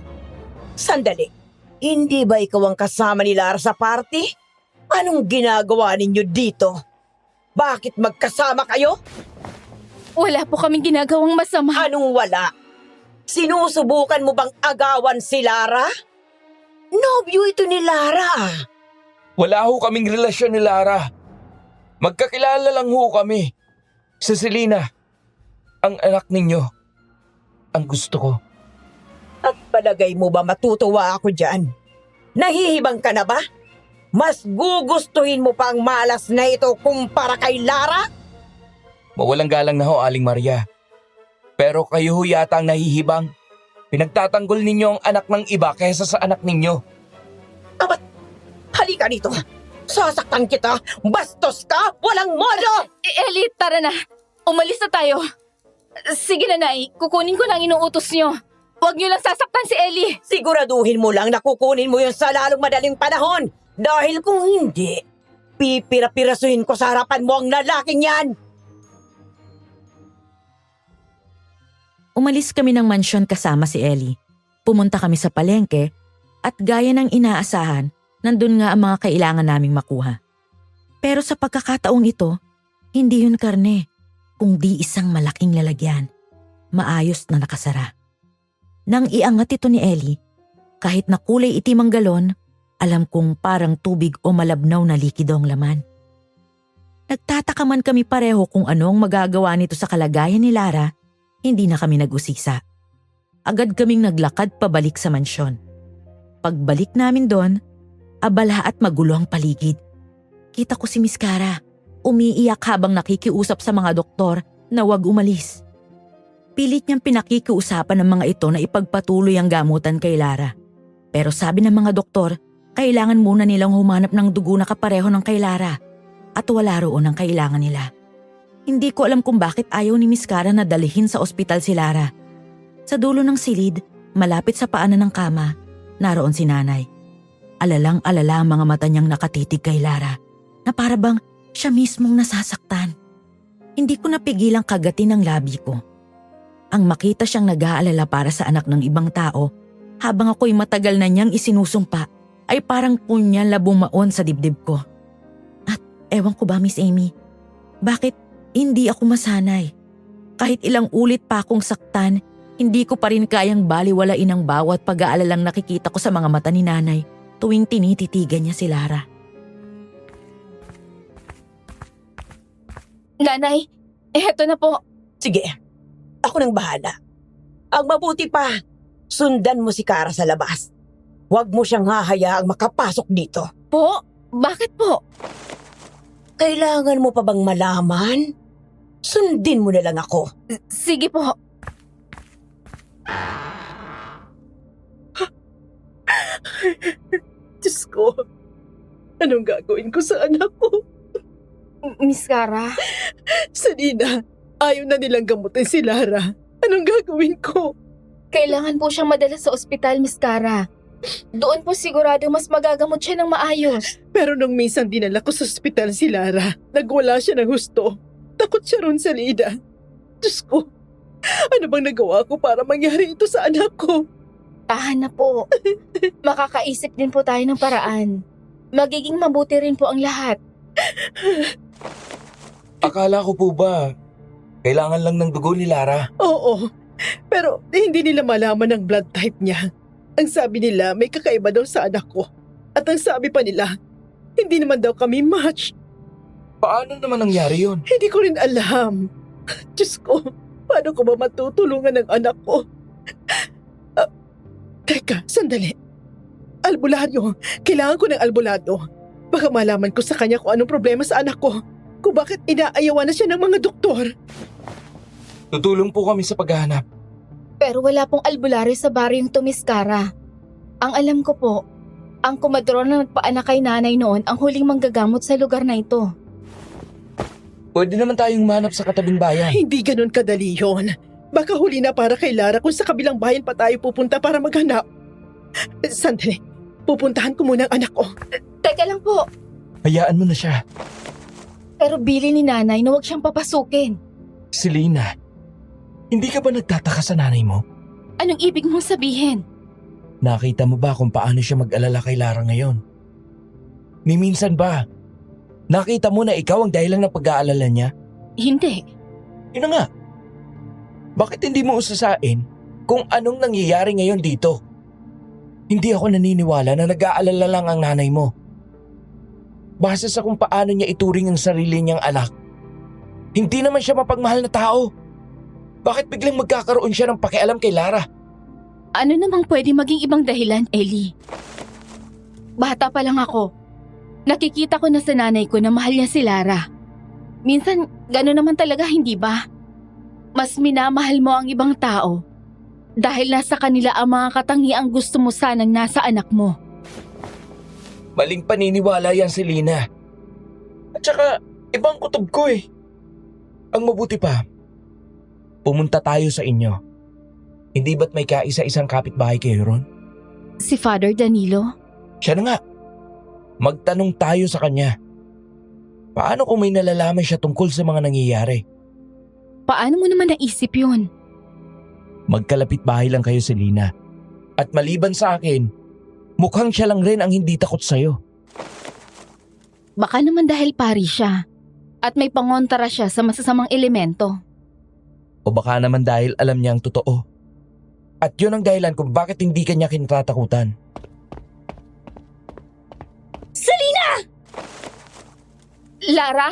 Sandali, hindi ba ikaw ang kasama ni Lara sa party? Anong ginagawa ninyo dito? Bakit magkasama kayo? Wala po kaming ginagawang masama. Anong wala? Sinusubukan mo bang agawan si Lara? Nobyo ito ni Lara. Wala ho kaming relasyon ni Lara. Magkakilala lang ho kami. Si Selena, ang anak ninyo, ang gusto ko. At palagay mo ba matutuwa ako dyan? Nahihibang ka na ba? Mas gugustuhin mo pang malas na ito kumpara kay Lara? Mawalang galang na ho, Aling Maria. Pero kayo ho yata ang nahihibang. Pinagtatanggol ninyo ang anak ng iba kaysa sa anak ninyo. Abat, halika dito. Sasaktan kita. Bastos ka. Walang modo. Ellie, tara na. Umalis na tayo. Sige na, Nay. Kukunin ko na ang inuutos nyo. Huwag nyo lang sasaktan si Ellie. Siguraduhin mo lang na kukunin mo yun sa lalong madaling panahon. Dahil kung hindi, pipira-pirasuhin ko sa harapan mo ang lalaking yan. Umalis kami ng mansyon kasama si Ellie. Pumunta kami sa palengke at gaya ng inaasahan, nandun nga ang mga kailangan naming makuha. Pero sa pagkakataong ito, hindi yun karne, kundi isang malaking lalagyan. Maayos na nakasara. Nang iangat ito ni Ellie, kahit na kulay itim ang galon, alam kong parang tubig o malabnaw na likido ang laman. Nagtataka man kami pareho kung anong magagawa nito sa kalagayan ni Lara, hindi na kami nag-usisa. Agad kaming naglakad pabalik sa mansyon. Pagbalik namin doon, abala at magulo ang paligid. Kita ko si Miss Cara, umiiyak habang nakikiusap sa mga doktor na wag umalis. Pilit niyang pinakikiusapan ng mga ito na ipagpatuloy ang gamutan kay Lara. Pero sabi ng mga doktor, kailangan muna nilang humanap ng dugo na kapareho ng kay Lara at wala roon ang kailangan nila. Hindi ko alam kung bakit ayaw ni Miss Cara na dalhin sa ospital si Lara. Sa dulo ng silid, malapit sa paanan ng kama, naroon si Nanay. Alalang-alala ang mga mata niyang nakatitig kay Lara na para bang siya mismong nasasaktan. Hindi ko napigilang kagatin ang labi ko. Ang makita siyang nag-aalala para sa anak ng ibang tao habang ako'y matagal na niyang isinusumpa ay parang punyal na bumaon sa dibdib ko. At ewan ko ba, Miss Amy, bakit hindi ako masanay? Kahit ilang ulit pa akong saktan, hindi ko pa rin kayang baliwalain ang bawat pag-aalalang nakikita ko sa mga mata ni Nanay tuwing tinititigan niya si Lara. Nanay, eto na po. Sige, ako nang bahala. Ang mabuti pa, sundan mo si Cara sa labas. Huwag mo siyang hahayaang makapasok dito. Po? Bakit po? Kailangan mo pa bang malaman? Sundin mo na lang ako. Sige po. Diyos ko, anong gagawin ko sa anak ko? Miss Cara, Selena, ayaw na nilang gamutin si Lara. Anong gagawin ko? kailangan po siyang madala sa ospital, Miss Cara. Doon po sigurado mas magagamot siya ng maayos. Pero nung minsan dinala ko sa ospital si Lara, nagwala siya ng husto. Takot siya ron sa Lida. Diyos ko, ano bang nagawa ko para mangyari ito sa anak ko? Tahan na po. Makakaisip din po tayo ng paraan. Magiging mabuti rin po ang lahat. Akala ko po ba, kailangan lang ng dugo ni Lara? Oo, pero hindi nila malaman ang blood type niya. Ang sabi nila may kakaiba daw sa anak ko. At ang sabi pa nila, hindi naman daw kami match. Paano naman nangyari yun? Hindi ko rin alam. Diyos ko, Paano ko ba matutulungan ng anak ko? Teka, sandali. Albularyo. Kailangan ko ng albularyo. Baka malaman ko sa kanya kung anong problema sa anak ko. Kung bakit inaayawan na siya ng mga doktor. Tutulong po kami sa paghahanap. Pero wala pong albularyo sa baryong Tumiskara. Ang alam ko po, ang kumadron na nagpaanak kay nanay noon ang huling manggagamot sa lugar na ito. Pwede naman tayong manap sa katabing bayan. Hindi ganun kadali yun. Baka huli na para kay Lara kung sa kabilang bayan pa tayo pupunta para maghanap. Sandali, pupuntahan ko muna ang anak ko. Teka lang po, Hayaan mo na siya. pero bili ni nanay na huwag siyang papasukin. Selena, hindi ka ba nagtataka sa nanay mo? Anong ibig mong sabihin? Nakita mo ba kung paano siya mag-alala kay Lara ngayon? Ni minsan ba, nakita mo na ikaw ang dahilan ng pag-aalala niya? Hindi. Yun na nga. Bakit hindi mo usasain kung anong nangyayari ngayon dito? Hindi ako naniniwala na nag-aalala lang ang nanay mo. Base sa kung paano niya ituring ang sarili niyang anak. Hindi naman siya mapagmahal na tao. Bakit biglang magkakaroon siya ng pakialam kay Lara? Ano namang pwede maging ibang dahilan, Ellie? Bata pa lang ako. Nakikita ko na sa nanay ko na mahal niya si Lara. Minsan, gano'n naman talaga, hindi ba? Mas minamahal mo ang ibang tao dahil nasa kanila ang mga katangiang gusto mo sanang nasa anak mo. Maling paniniwala yan, Selena. At saka, ibang kutob ko eh. Ang mabuti pa, pumunta tayo sa inyo. Hindi ba't may kaisa-isang kapitbahay kayo ron? Si Father Danilo? Siya na nga. Magtanong tayo sa kanya. Paano kung may nalalaman siya tungkol sa mga nangyayari? Paano mo naman naisip yun? Magkalapit bahay lang kayo, Selena. At maliban sa akin, mukhang siya lang rin ang hindi takot sa'yo. Baka naman dahil pari siya at may pangontara siya sa masasamang elemento. O baka naman dahil alam niya ang totoo. At yun ang dahilan kung bakit hindi kanya kinatatakutan. Selena! Lara,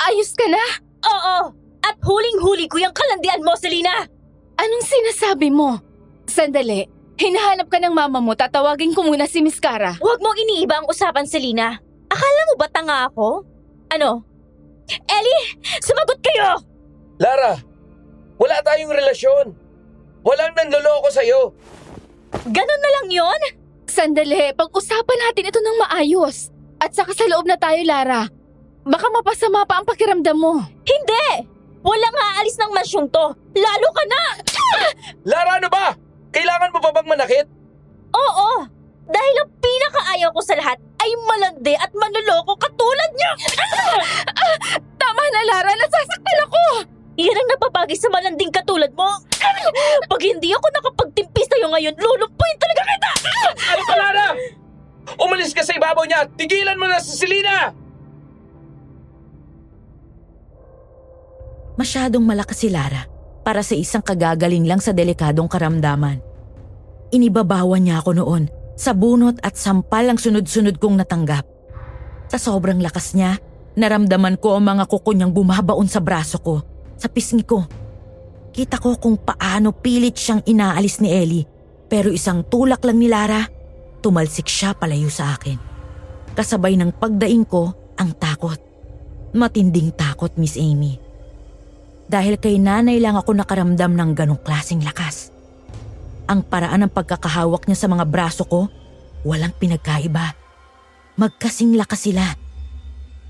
ayos ka na? Oo! At huling-huli ko yung kalandian mo, Selena! Anong sinasabi mo? Sandali, hinahanap ka ng mama mo, tatawagin ko muna si Miss Cara. Huwag mong iniiba ang usapan, Selena. Akala mo ba tanga ako? Ano? Ellie, sumagot kayo! Lara, wala tayong relasyon. Walang nanloloko sa'yo. Ganun na lang yon? Sandali, pag-usapan natin ito ng maayos. At saka sa loob na tayo, Lara. Baka mapasama pa ang pakiramdam mo. Hindi! Walang aalis ng mansyong to. Lalo ka na! Lara, ano ba? Kailangan mo pa bang manakit? Oo! Dahil ang pinakaayaw ko sa lahat ay malandi at manloloko katulad niyo! Tama na, Lara. Nasasaktan ako! Yan ang napapagay sa malanding katulad mo! Pag hindi ako nakapagtimpi sa'yo ngayon, lulumpuin talaga kita! Ano ka, Lara? Umalis ka sa ibabaw niya at tigilan mo na si Selena! Masyadong malakas si Lara para sa isang kagagaling lang sa delikadong karamdaman. Inibabawan niya ako noon sa bunot at sampal ang sunod-sunod kong natanggap. Sa sobrang lakas niya, naramdaman ko ang mga kuko niyang bumabaon sa braso ko, sa pisngi ko. Kita ko kung paano pilit siyang inaalis ni Ellie, pero isang tulak lang ni Lara, tumalsik siya palayo sa akin. Kasabay ng pagdaing ko ang takot. Matinding takot, Miss Amy. Dahil kay nanay lang ako nakaramdam ng ganong klaseng lakas. Ang paraan ng pagkakahawak niya sa mga braso ko, walang pinagkaiba. Magkasing lakas sila.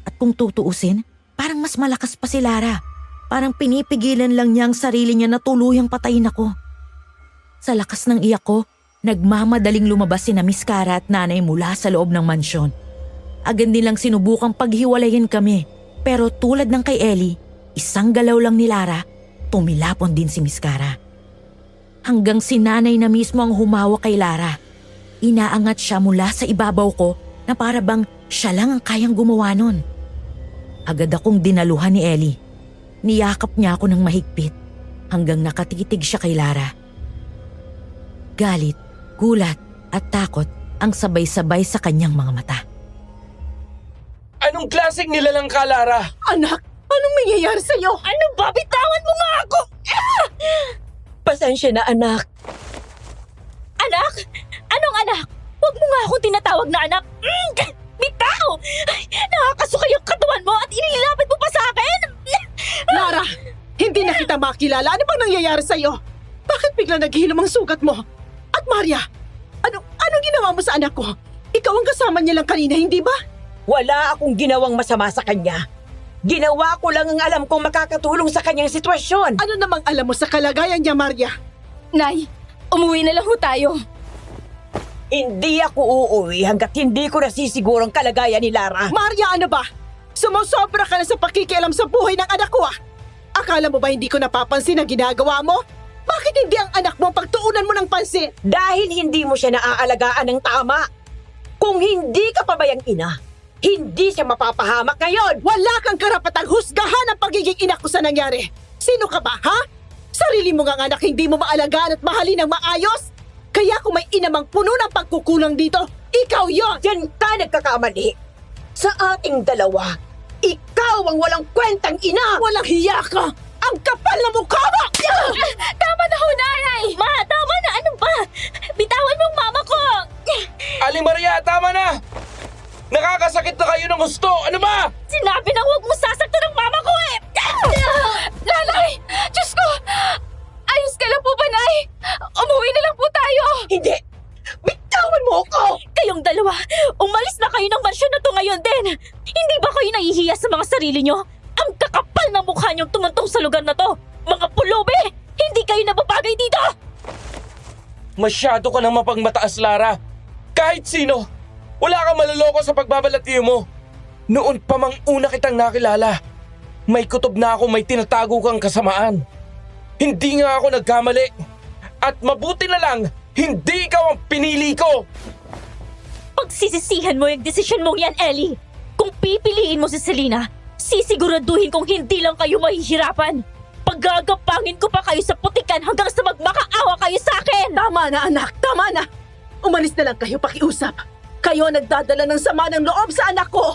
At kung tutuusin, parang mas malakas pa si Lara. Parang pinipigilan lang niya ang sarili niya na tuluyang patayin ako. Sa lakas ng iyak ko, nagmamadaling lumabas sina Miss Cara at nanay mula sa loob ng mansyon. Agad nilang sinubukang paghiwalayin kami. Pero tulad ng kay Ellie, isang galaw lang ni Lara, tumilapon din si Miss Cara. Hanggang si nanay na mismo ang humawak kay Lara. Inaangat siya mula sa ibabaw ko na para bang siya lang ang kayang gumawa nun. Agad akong dinaluhan ni Ellie. Niyakap niya ako ng mahigpit hanggang nakatitig siya kay Lara. Galit, gulat at takot ang sabay-sabay sa kanyang mga mata. Anong klaseng nilalang ka, Lara? Anak, anong nangyayari sa'yo? Ano ba? Bitawan mo nga ako! Pasensya na, anak. Anak? Anong anak? Huwag mo nga akong tinatawag na anak. Bitaw! Ay, nakakasuka yung katawan mo at inilapit mo pa sa akin! Lara, hindi na kita makilala. Ano bang nangyayari sa'yo? Bakit bigla naghihilom ang sugat mo? At Maria, anong ginawa mo sa anak ko? Ikaw ang kasama niya lang kanina, hindi ba? Wala akong ginawang masama sa kanya. Ginawa ko lang ang alam kong makakatulong sa kanyang sitwasyon. Ano namang alam mo sa kalagayan niya, Maria? Nay, umuwi na lang ho tayo. Hindi ako uuwi hanggat hindi ko nasisiguro ang kalagayan ni Lara. Maria, ano ba? Sumusobra ka na sa pakikialam sa buhay ng anak ko, ah! Akala mo ba hindi ko napapansin ang ginagawa mo? Bakit hindi ang anak mo ang pagtuunan mo ng pansin? Dahil hindi mo siya naaalagaan ng tama. Kung hindi ka pabayang ina, hindi siya mapapahamak ngayon. Wala kang karapatang husgahan ang pagiging ina ko sa nangyari. Sino ka ba, ha? Sarili mo nga anak hindi mo maalagaan at mahalin ng maayos? Kaya kung may inamang puno ng pagkukulang dito, ikaw yon! Diyan ka nagkakamali. Sa ating dalawa, ikaw ang walang kwentang ina! Walang hiya ka! Ang kapal na mukha mo! Tama na ho, nanay! Ma, tama na! Ano ba? Bitawan mo ang mama ko! Aling Maria, tama na! Nakakasakit na kayo ng gusto! Ano ba? Sinabi na huwag mo sasaktan ang mama ko eh! Nanay! Diyos ko! Ayos ka lang po ba, Nay? Umuwi na lang po tayo! Hindi! Bitawan mo ako! Kayong dalawa, umalis na kayo ng mansyon na to ngayon din! Hindi ba kayo nahihiya sa mga sarili nyo? Ang kakapal ng mukha niyong tumuntong sa lugar na to! Mga pulubi! Hindi kayo nababagay dito! Masyado ka nang mapangmataas, Lara. Kahit sino, wala kang maloloko sa pagbabalatiyo mo. Noon pa mang una kitang nakilala, may kutob na ako may tinatago kang kasamaan. Hindi nga ako nagkamali. At mabuti na lang, hindi ikaw ang pinili ko. Pagsisisihan mo yung desisyon mong yan, Ellie! Kung pipiliin mo si Selena, sisiguraduhin kong hindi lang kayo mahihirapan. Paggagapangin ko pa kayo sa putikan hanggang sa magmakaawa kayo sa akin! Tama na, anak! Tama na! Umalis na lang kayo pakiusap. Kayo ang nagdadala ng sama ng loob sa anak ko!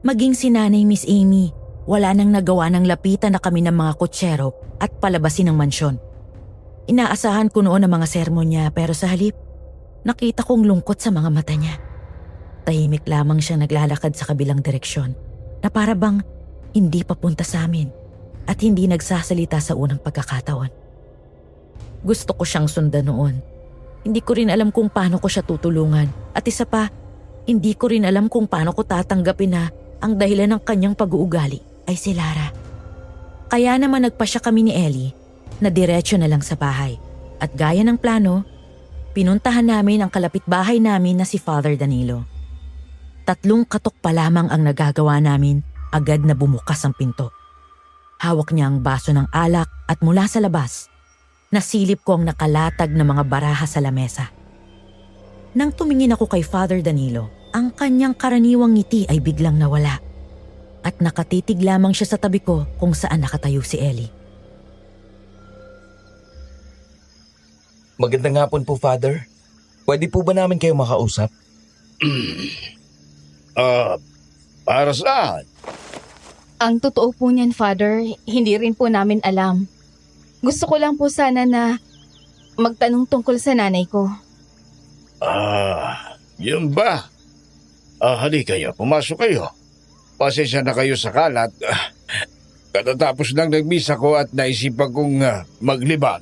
Maging si Nanay Miss Amy, wala nang nagawa ng lapitan na kami ng mga kutsero at palabasin ng mansyon. Inaasahan ko noon ang mga sermon niya pero sa halip, nakita kong lungkot sa mga mata niya. Tahimik lamang siyang naglalakad sa kabilang direksyon na para bang hindi papunta sa amin at hindi nagsasalita sa unang pagkakataon. Gusto ko siyang sundan noon. Hindi ko rin alam kung paano ko siya tutulungan at isa pa, hindi ko rin alam kung paano ko tatanggapin na ang dahilan ng kanyang pag-uugali ay si Lara. Kaya naman nagpasya kami ni Ellie na diretsyo na lang sa bahay at gaya ng plano, pinuntahan namin ang kalapitbahay namin na si Father Danilo. 3 katok pa lamang ang nagagawa namin, agad na bumukas ang pinto. Hawak niya ang baso ng alak at mula sa labas, nasilip ko ang nakalatag na mga baraha sa lamesa. Nang tumingin ako kay Father Danilo, ang kanyang karaniwang ngiti ay biglang nawala at nakatitig lamang siya sa tabi ko kung saan nakatayo si Ellie. Magandang hapon po, Father. Pwede po ba namin kayo makausap? Para saan? Ang totoo po niyan, Father, hindi rin po namin alam. Gusto ko lang po sana na magtanong tungkol sa nanay ko. Yun ba? Halika kayo, pumasok kayo. Pasensya na kayo sa kalat. Katatapos lang nagmisa ko at naisipan kong maglibang.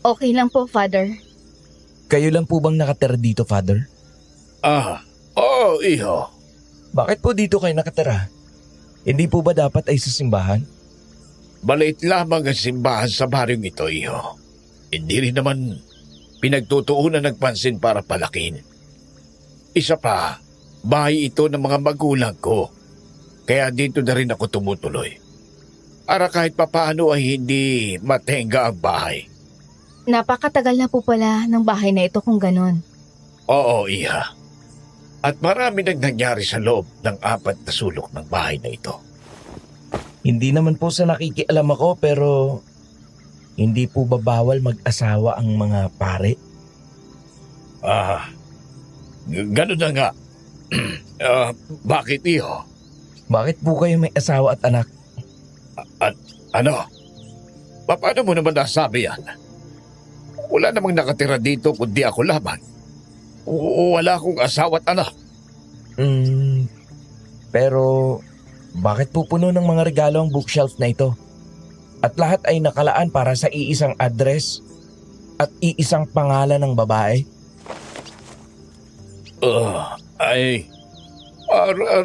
Okay lang po, Father. Kayo lang po bang nakatira dito, Father? Oo, iho. Bakit po dito kayo nakatira? Hindi po ba dapat ay sa simbahan? Maliit lamang ang simbahan sa baryong ito, iho. Hindi rin naman pinagtutuunan ng pansin para palakin. Isa pa, bahay ito ng mga magulang ko. Kaya dito na rin ako tumutuloy. Para kahit papaano ay hindi matenga ang bahay. Napakatagal na po pala ng bahay na ito kung ganon. Oo, iha. At marami nang nangyari sa loob ng 4 na sulok ng bahay na ito. Hindi naman po sa nakikialam ako pero hindi po ba bawal mag-asawa ang mga pare? Ganun na nga. Bakit iho? Bakit po kayo may asawa at anak? At ano? Paano mo naman nasabi yan? Wala namang nakatira dito kundi ako lamang. Wala akong asawa at anak. Pero bakit po puno ng mga regalo ang bookshelf na ito? At lahat ay nakalaan para sa iisang address at iisang pangalan ng babae?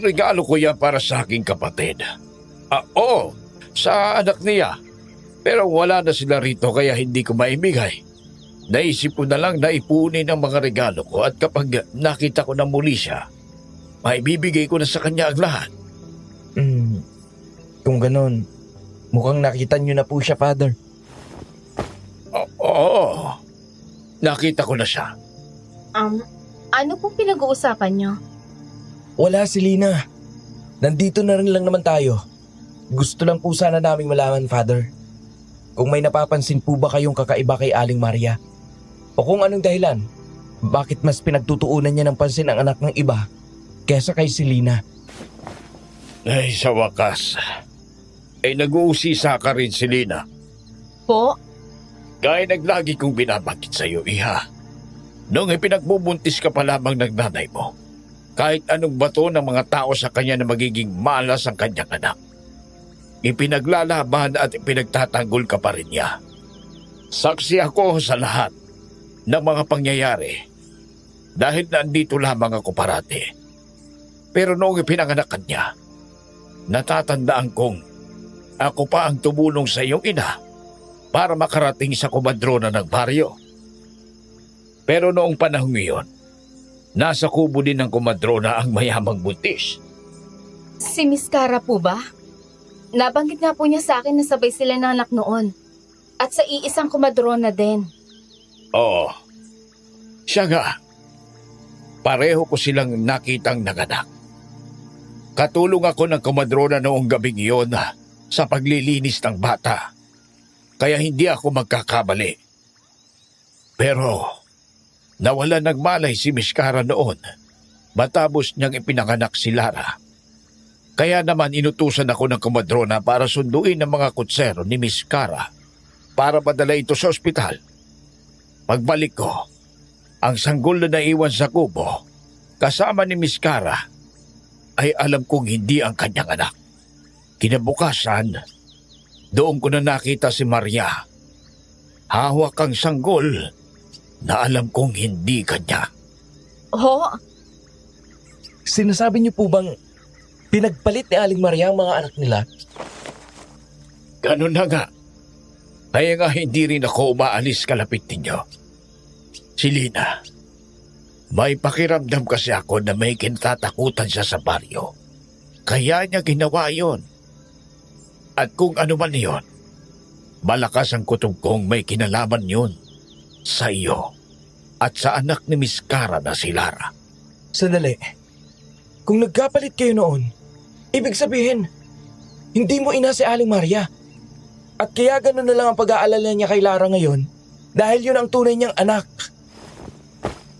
Regalo ko yan para sa aking kapatid. Oo, sa anak niya. Pero wala na sila rito kaya hindi ko maibigay. Naisip ko na lang na ipunin ang mga regalo ko at kapag nakita ko na muli siya, maibibigay ko na sa kanya ang lahat. Kung ganon, mukhang nakita niyo na po siya, Father. Oo, nakita ko na siya. Ano pong pinag-uusapan niyo? Wala si Lina. Nandito na rin lang naman tayo. Gusto lang po sana naming malaman, Father. Kung may napapansin po ba kayong kakaiba kay Aling Maria? O kung anong dahilan, bakit mas pinagtutuunan niya ng pansin ang anak ng iba kesa kay si Lina? Ay, sa wakas, ay nag-uusisa ka rin si Lina. Po? Kaya naglagi kong binabakit sa iyo, Iha. Noong ipinagbubuntis ka pa lamang ng nanay mo, kahit anong bato ng mga tao sa kanya na magiging malas ang kanyang anak, ipinaglalaban at ipinagtatanggol ka pa rin niya. Saksi ako sa lahat ng mga pangyayari dahil nandito lamang ako parati. Pero noong ipinanganakan niya, natatandaan kong ako pa ang tumulong sa iyong ina para makarating sa kumadrona ng baryo. Pero noong panahon iyon, nasa kubo din ng kumadrona ang mayamang buntis. Si Miss Cara po ba? Nabanggit nga po niya sa akin na sabay sila ng anak noon. At sa iisang kumadrona din. Oo. Siya nga. Pareho ko silang nakitang nanganak. Katulong ako ng kumadrona noong gabing iyon sa paglilinis ng bata. Kaya hindi ako magkakamali. Pero nawala ng malay si Miss Cara noon matapos niyang ipinanganak si Lara. Kaya naman inutusan ako ng kumadrona para sunduin ang mga kutsero ni Miss Cara para madala ito sa ospital. Pagbalik ko, ang sanggol na naiwan sa kubo kasama ni Miss Cara ay alam kong hindi ang kanyang anak. Kinabukasan, doon ko na nakita si Maria. Hawak ang sanggol na alam kong hindi kanya. Ho? Sinasabi niyo po bang pinagpalit ni Aling Maria ang mga anak nila? Ganun na nga. Kaya nga hindi rin ako umaalis kalapit ninyo. Si Lina, may pakiramdam kasi ako na may kinatatakutan siya sa baryo. Kaya niya ginawa yon. At kung ano man yon, malakas ang kutob kong may kinalaman yon sa iyo at sa anak ni Miss Cara na si Lara. Sandali. Kung nagkapalit kayo noon, ibig sabihin, hindi mo ina si Aling Maria. At kaya ganun na lang ang pag-aalala niya kay Lara ngayon dahil yun ang tunay niyang anak.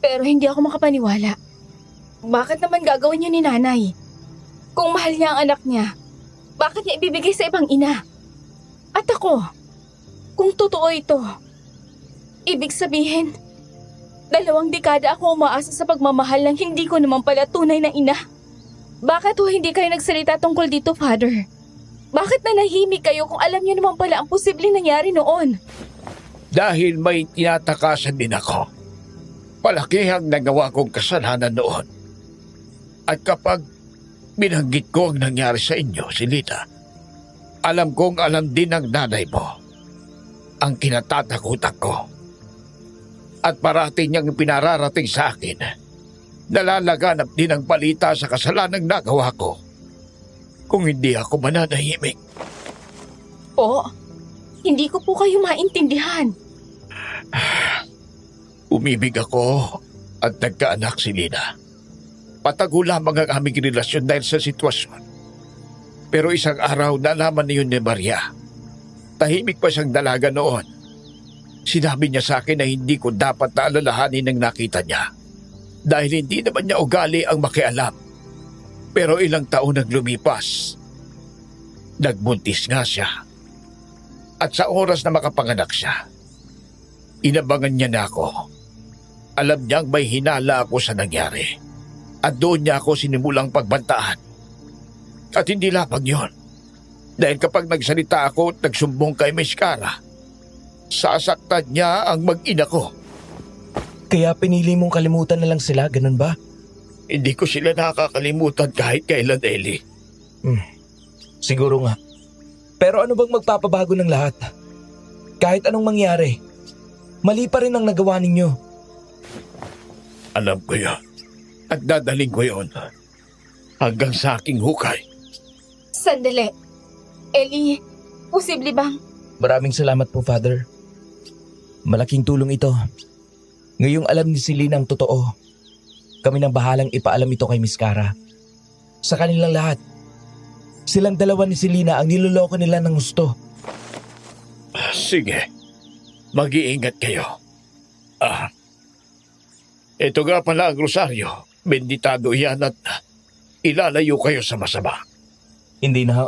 Pero hindi ako makapaniwala. Bakit naman gagawin niya ni nanay? Kung mahal niya ang anak niya, bakit niya ibibigay sa ibang ina? At ako, kung totoo ito, ibig sabihin, 2 dekada ako umaasa sa pagmamahal ng hindi ko naman pala tunay na ina. Bakit hindi kayo nagsalita tungkol dito, Father? Bakit nanahimik kayo kung alam niyo naman pala ang posibleng nangyari noon? Dahil may tinatakasan din ako. Palakihang nagawa kong kasalanan noon. At kapag binanggit ko ang nangyari sa inyo, si Lita, alam kong alam din ng nanay mo ang kinatatakutan ko. At parati niyang pinararating sa akin, nalalaganap din ang balita sa kasalanang nagawa ko. Kung hindi ako mananahimik. Po, hindi ko po kayo maintindihan. Umibig ako at nagkaanak si Lina. Patago lamang ang aming relasyon dahil sa sitwasyon. Pero isang araw nalaman niyo ni Maria. Tahimik pa siyang dalaga noon. Sinabi niya sa akin na hindi ko dapat naalalahanin ang nakita niya. Dahil hindi naman niya ugali ang makialam. Pero ilang taon nang lumipas. Nagbuntis nga siya. At sa oras na makapanganak siya, inabangan niya na ako. Alam niyang may hinala ako sa nangyari. At doon niya ako sinimulang pagbantaan. At hindi lapang yon. Dahil kapag nagsalita ako at nagsumbong kay Miss Cara, sasaktan niya ang mag-ina ko. Kaya pinili mong kalimutan na lang sila, ganun ba? Hindi ko sila nakakalimutan kahit kailan, Ellie. Siguro nga. Pero ano bang magpapabago ng lahat? Kahit anong mangyari, mali pa rin ang nagawa ninyo. Alam ko yun. At dadaling ko yun hanggang sa aking hukay. Sandali. Ellie, posible bang? Maraming salamat po, Father. Malaking tulong ito. Ngayong alam ni Selena ang totoo, kami nang bahalang ipaalam ito kay Miss Cara. Sa kanilang lahat, silang dalawa ni Selena ang niloloko nila ng gusto. Sige, mag-iingat kayo. Ito nga pala ang rosaryo. Benditado yan at ilalayo kayo sa masama. Hindi na.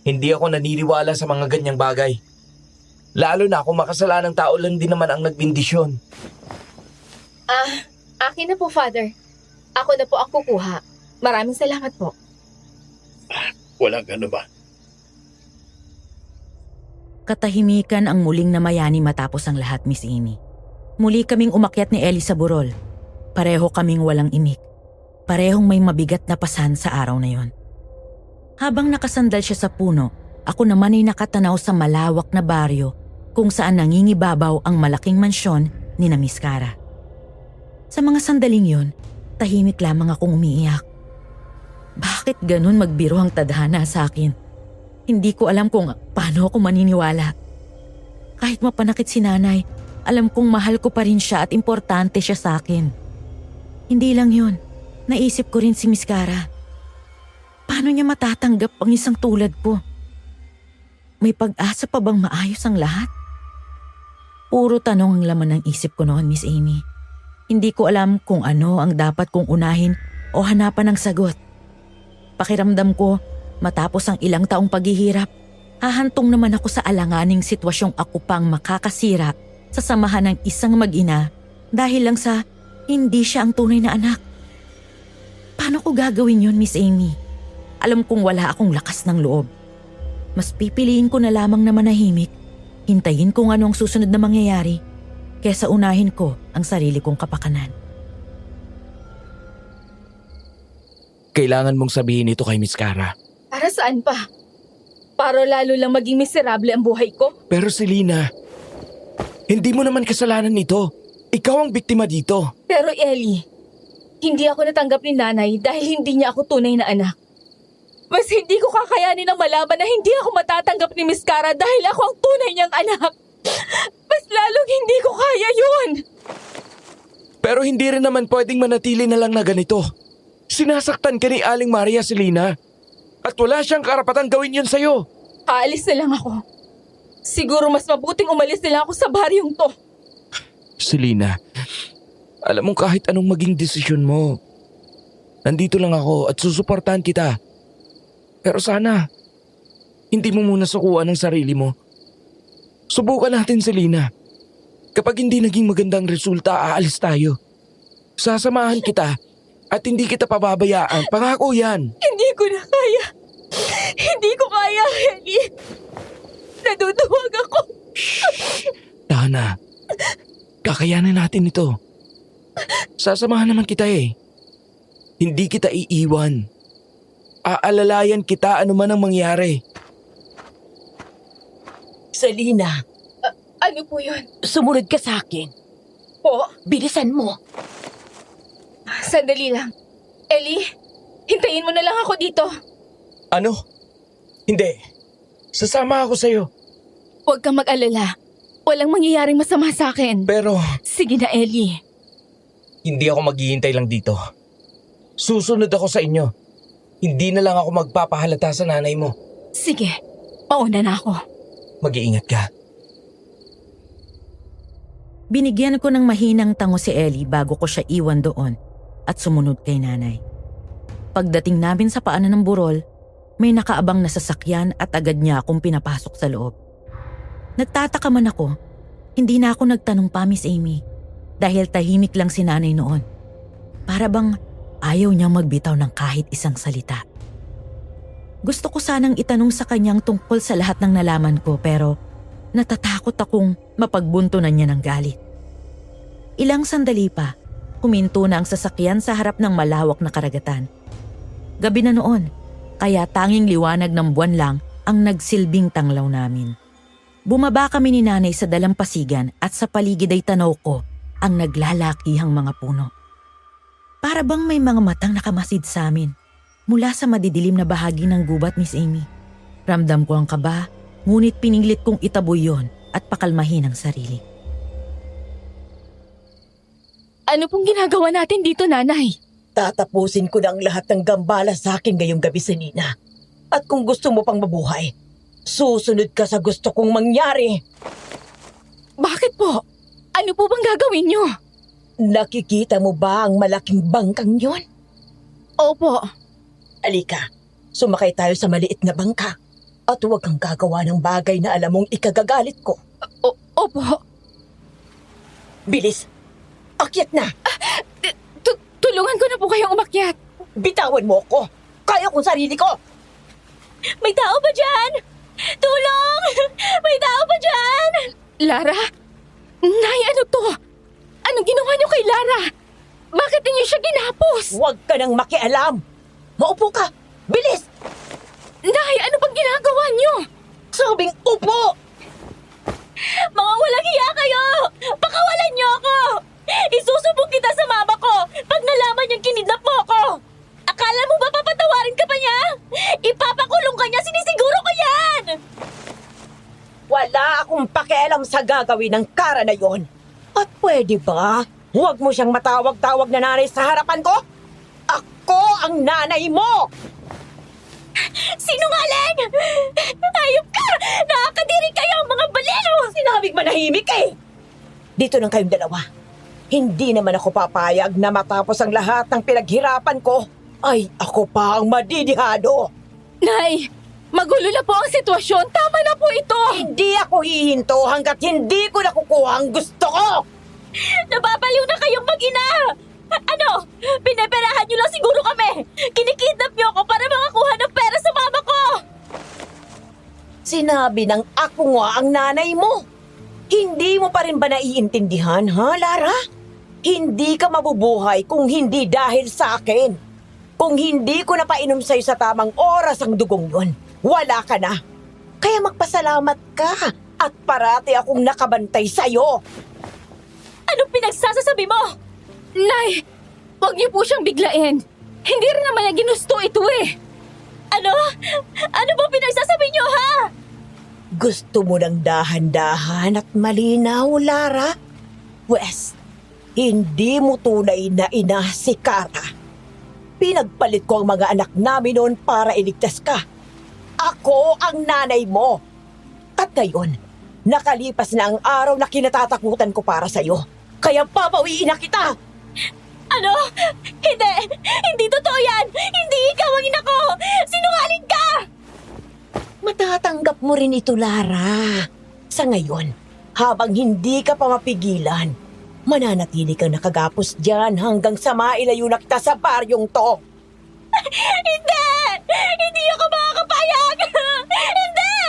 Hindi ako naniniwala sa mga ganyang bagay. Lalo na kung makasalanang tao lang din naman ang nagbindisyon. Akin na po, Father. Ako na po ang kukuha. Maraming salamat po. Walang ano ba. Katahimikan ang muling namayani matapos ang lahat, Miss Amy. Muli kaming umakyat ni Ellie sa burol. Pareho kaming walang imik. Parehong may mabigat na pasan sa araw na yon. Habang nakasandal siya sa puno, ako naman ay nakatanaw sa malawak na baryo kung saan nangingibabaw ang malaking mansyon ni na Miss Cara. Sa mga sandaling yon, tahimik lamang akong umiiyak. Bakit ganun magbiro ang tadhana sa akin? Hindi ko alam kung paano ako maniniwala. Kahit mapanakit si nanay, alam kong mahal ko pa rin siya at importante siya sa akin. Hindi lang yun, naisip ko rin si Miss Cara. Paano niya matatanggap ang isang tulad ko? May pag-asa pa bang maayos ang lahat? Puro tanong ang laman ng isip ko noon, Miss Amy. Hindi ko alam kung ano ang dapat kong unahin o hanapan ng sagot. Pakiramdam ko, matapos ang ilang taong paghihirap, hahantong naman ako sa alanganing sitwasyong ako pang makakasira sa samahan ng isang mag-ina dahil lang sa hindi siya ang tunay na anak. Paano ko gagawin yun, Miss Amy? Alam kong wala akong lakas ng loob. Mas pipiliin ko na lamang na manahimik, hintayin kung ano ang susunod na mangyayari, kesa unahin ko ang sarili kong kapakanan. Kailangan mong sabihin ito kay Miss Cara. Para saan pa? Para lalo lang maging miserable ang buhay ko? Pero Selena, hindi mo naman kasalanan nito. Ikaw ang biktima dito. Pero Ellie, hindi ako natanggap ni nanay dahil hindi niya ako tunay na anak. Mas hindi ko kakayanin ang malaman na hindi ako matatanggap ni Miss Cara dahil ako ang tunay niyang anak. Mas lalong hindi ko kaya yun. Pero hindi rin naman pwedeng manatili na lang na ganito. Sinasaktan ka ni Aling Maria, Selena. At wala siyang karapatang gawin yun sa'yo. Aalis na lang ako. Siguro mas mabuting umalis na lang ako sa baryong to. Selena, alam mo kahit anong maging desisyon mo, nandito lang ako at susuportahan kita. Pero sana, hindi mo muna sukuan ang sarili mo. Subukan natin, Selena. Kapag hindi naging magandang resulta, aalis tayo. Sasamahan kita at hindi kita pababayaan. Pangako yan. Hindi ko na kaya. Hindi ko kaya, Ellie. Naduduwag ako. Tana, kakayanin natin ito. Sasamahan naman kita eh. Hindi kita iiwan. Aalalayan kita anuman ang mangyari. Selena, Ano po yun? sumunod ka sa akin. Po? Bilisan mo. Sandali lang. Ellie, hintayin mo na lang ako dito. Ano? Hindi. Sasama ako sa'yo. Huwag kang mag-alala. Walang mangyayaring masama sa akin. Pero Sige na, Ellie. hindi ako maghihintay lang dito. Susunod ako sa inyo. Hindi na lang ako magpapahalata sa nanay mo. Sige, mauna na ako. Mag-iingat ka. Binigyan ko ng mahinang tango si Ellie bago ko siya iwan doon at sumunod kay nanay. Pagdating namin sa paanan ng burol, may nakaabang na sasakyan at agad niya akong pinapasok sa loob. Nagtataka man ako, hindi na ako nagtanong pa, Miss Amy, dahil tahimik lang si nanay noon. Para bang ayaw niyang magbitaw ng kahit isang salita. Gusto ko sanang itanong sa kanyang tungkol sa lahat ng nalaman ko pero natatakot akong mapagbuntunan niya ng galit. Ilang sandali pa, huminto na ang sasakyan sa harap ng malawak na karagatan. Gabi na noon, kaya tanging liwanag ng buwan lang ang nagsilbing tanglaw namin. Bumaba kami ni nanay sa dalampasigan at sa paligid ay tanaw ko ang naglalakihang mga puno. Para bang may mga matang nakamasid sa amin mula sa madidilim na bahagi ng gubat, Miss Amy. Ramdam ko ang kaba, ngunit pininglit kong itaboy yon at pakalmahin ang sarili. Ano pong ginagawa natin dito, nanay? Tatapusin ko na ang lahat ng gambala sa akin ngayong gabi, Selena. At kung gusto mo pang mabuhay, susunod ka sa gusto kong mangyari. Bakit po? Ano po bang gagawin niyo? Nakikita mo ba ang malaking bangkang yon? Opo. Alika, sumakay tayo sa maliit na bangka. At huwag kang gagawa ng bagay na alam mong ikagagalit ko. Opo. Bilis! Akyat na! Tulungan ko na po kayong umakyat. Bitawan mo ko! Kaya kong sarili ko! May tao ba dyan? Tulong! May tao ba dyan? Lara? Nay, ano to? Anong ginawa niyo kay Lara? Bakit niyo siya ginapos? Huwag ka nang makialam! Maupo ka! Bilis! Nay, ano bang ginagawa niyo? Sabing upo! Mga walang hiya kayo! Pakawalan niyo ako! Isusubong kita sa mama ko pag nalaman niyang kinidnap mo ako! Akala mo ba papatawarin ka pa niya? Ipapakulong ka niya, sinisiguro ko yan! Wala akong pakialam sa gagawin ng kara na yon. At pwede ba? Huwag mo siyang matawag-tawag na nanay sa harapan ko? Ako ang nanay mo! Sinungaling! Ayop ka! Nakakadiri kayo, mga balero! Sinabing manahimik eh! Dito lang kayong dalawa. Hindi naman ako papayag na matapos ang lahat ng pinaghirapan ko, ay ako pa ang madidihado. Nay, magulo na po ang sitwasyon. Tama na po ito. Hindi ako hihinto hanggat hindi ko nakukuha ang gusto ko! Nababaliw na kayong mag-ina! Ano? Pineperahan niyo lang siguro kami! Kinikidnap niyo ako para makakuha ng pera sa mama ko! Sinabi ng ako nga ang nanay mo. Hindi mo pa rin ba naiintindihan, ha, Lara? Hindi ka mabubuhay kung hindi dahil sa akin. Kung hindi ko napainom sa'yo sa tamang oras ang dugong yun, wala ka na. Kaya magpasalamat ka at parati akong nakabantay sa'yo. Anong pinagsasasabi mo? Nay, huwag niyo po siyang biglain. Hindi rin naman niya ginusto ito eh. Ano? Ano ba pinagsasabi niyo, ha? Gusto mo ng dahan-dahan at malinaw, Lara? Wes, hindi mo tunay na ina si Kara. Pinagpalit ko ang mga anak namin noon para iligtas ka. Ako ang nanay mo. At ngayon, nakalipas na ang araw na kinatatakutan ko para sa'yo. Kaya papawiin na kita! Ano? Hindi! Hindi totoo yan! Hindi ikaw ang ina ko! Sinungaling ka! Matatanggap mo rin ito, Lara. Sa ngayon, habang hindi ka pa mapigilan, mananatili kang nakagapos dyan hanggang sa mailayo na kita sa baryong to. Hindi! Hindi ako makakapayag! Hindi!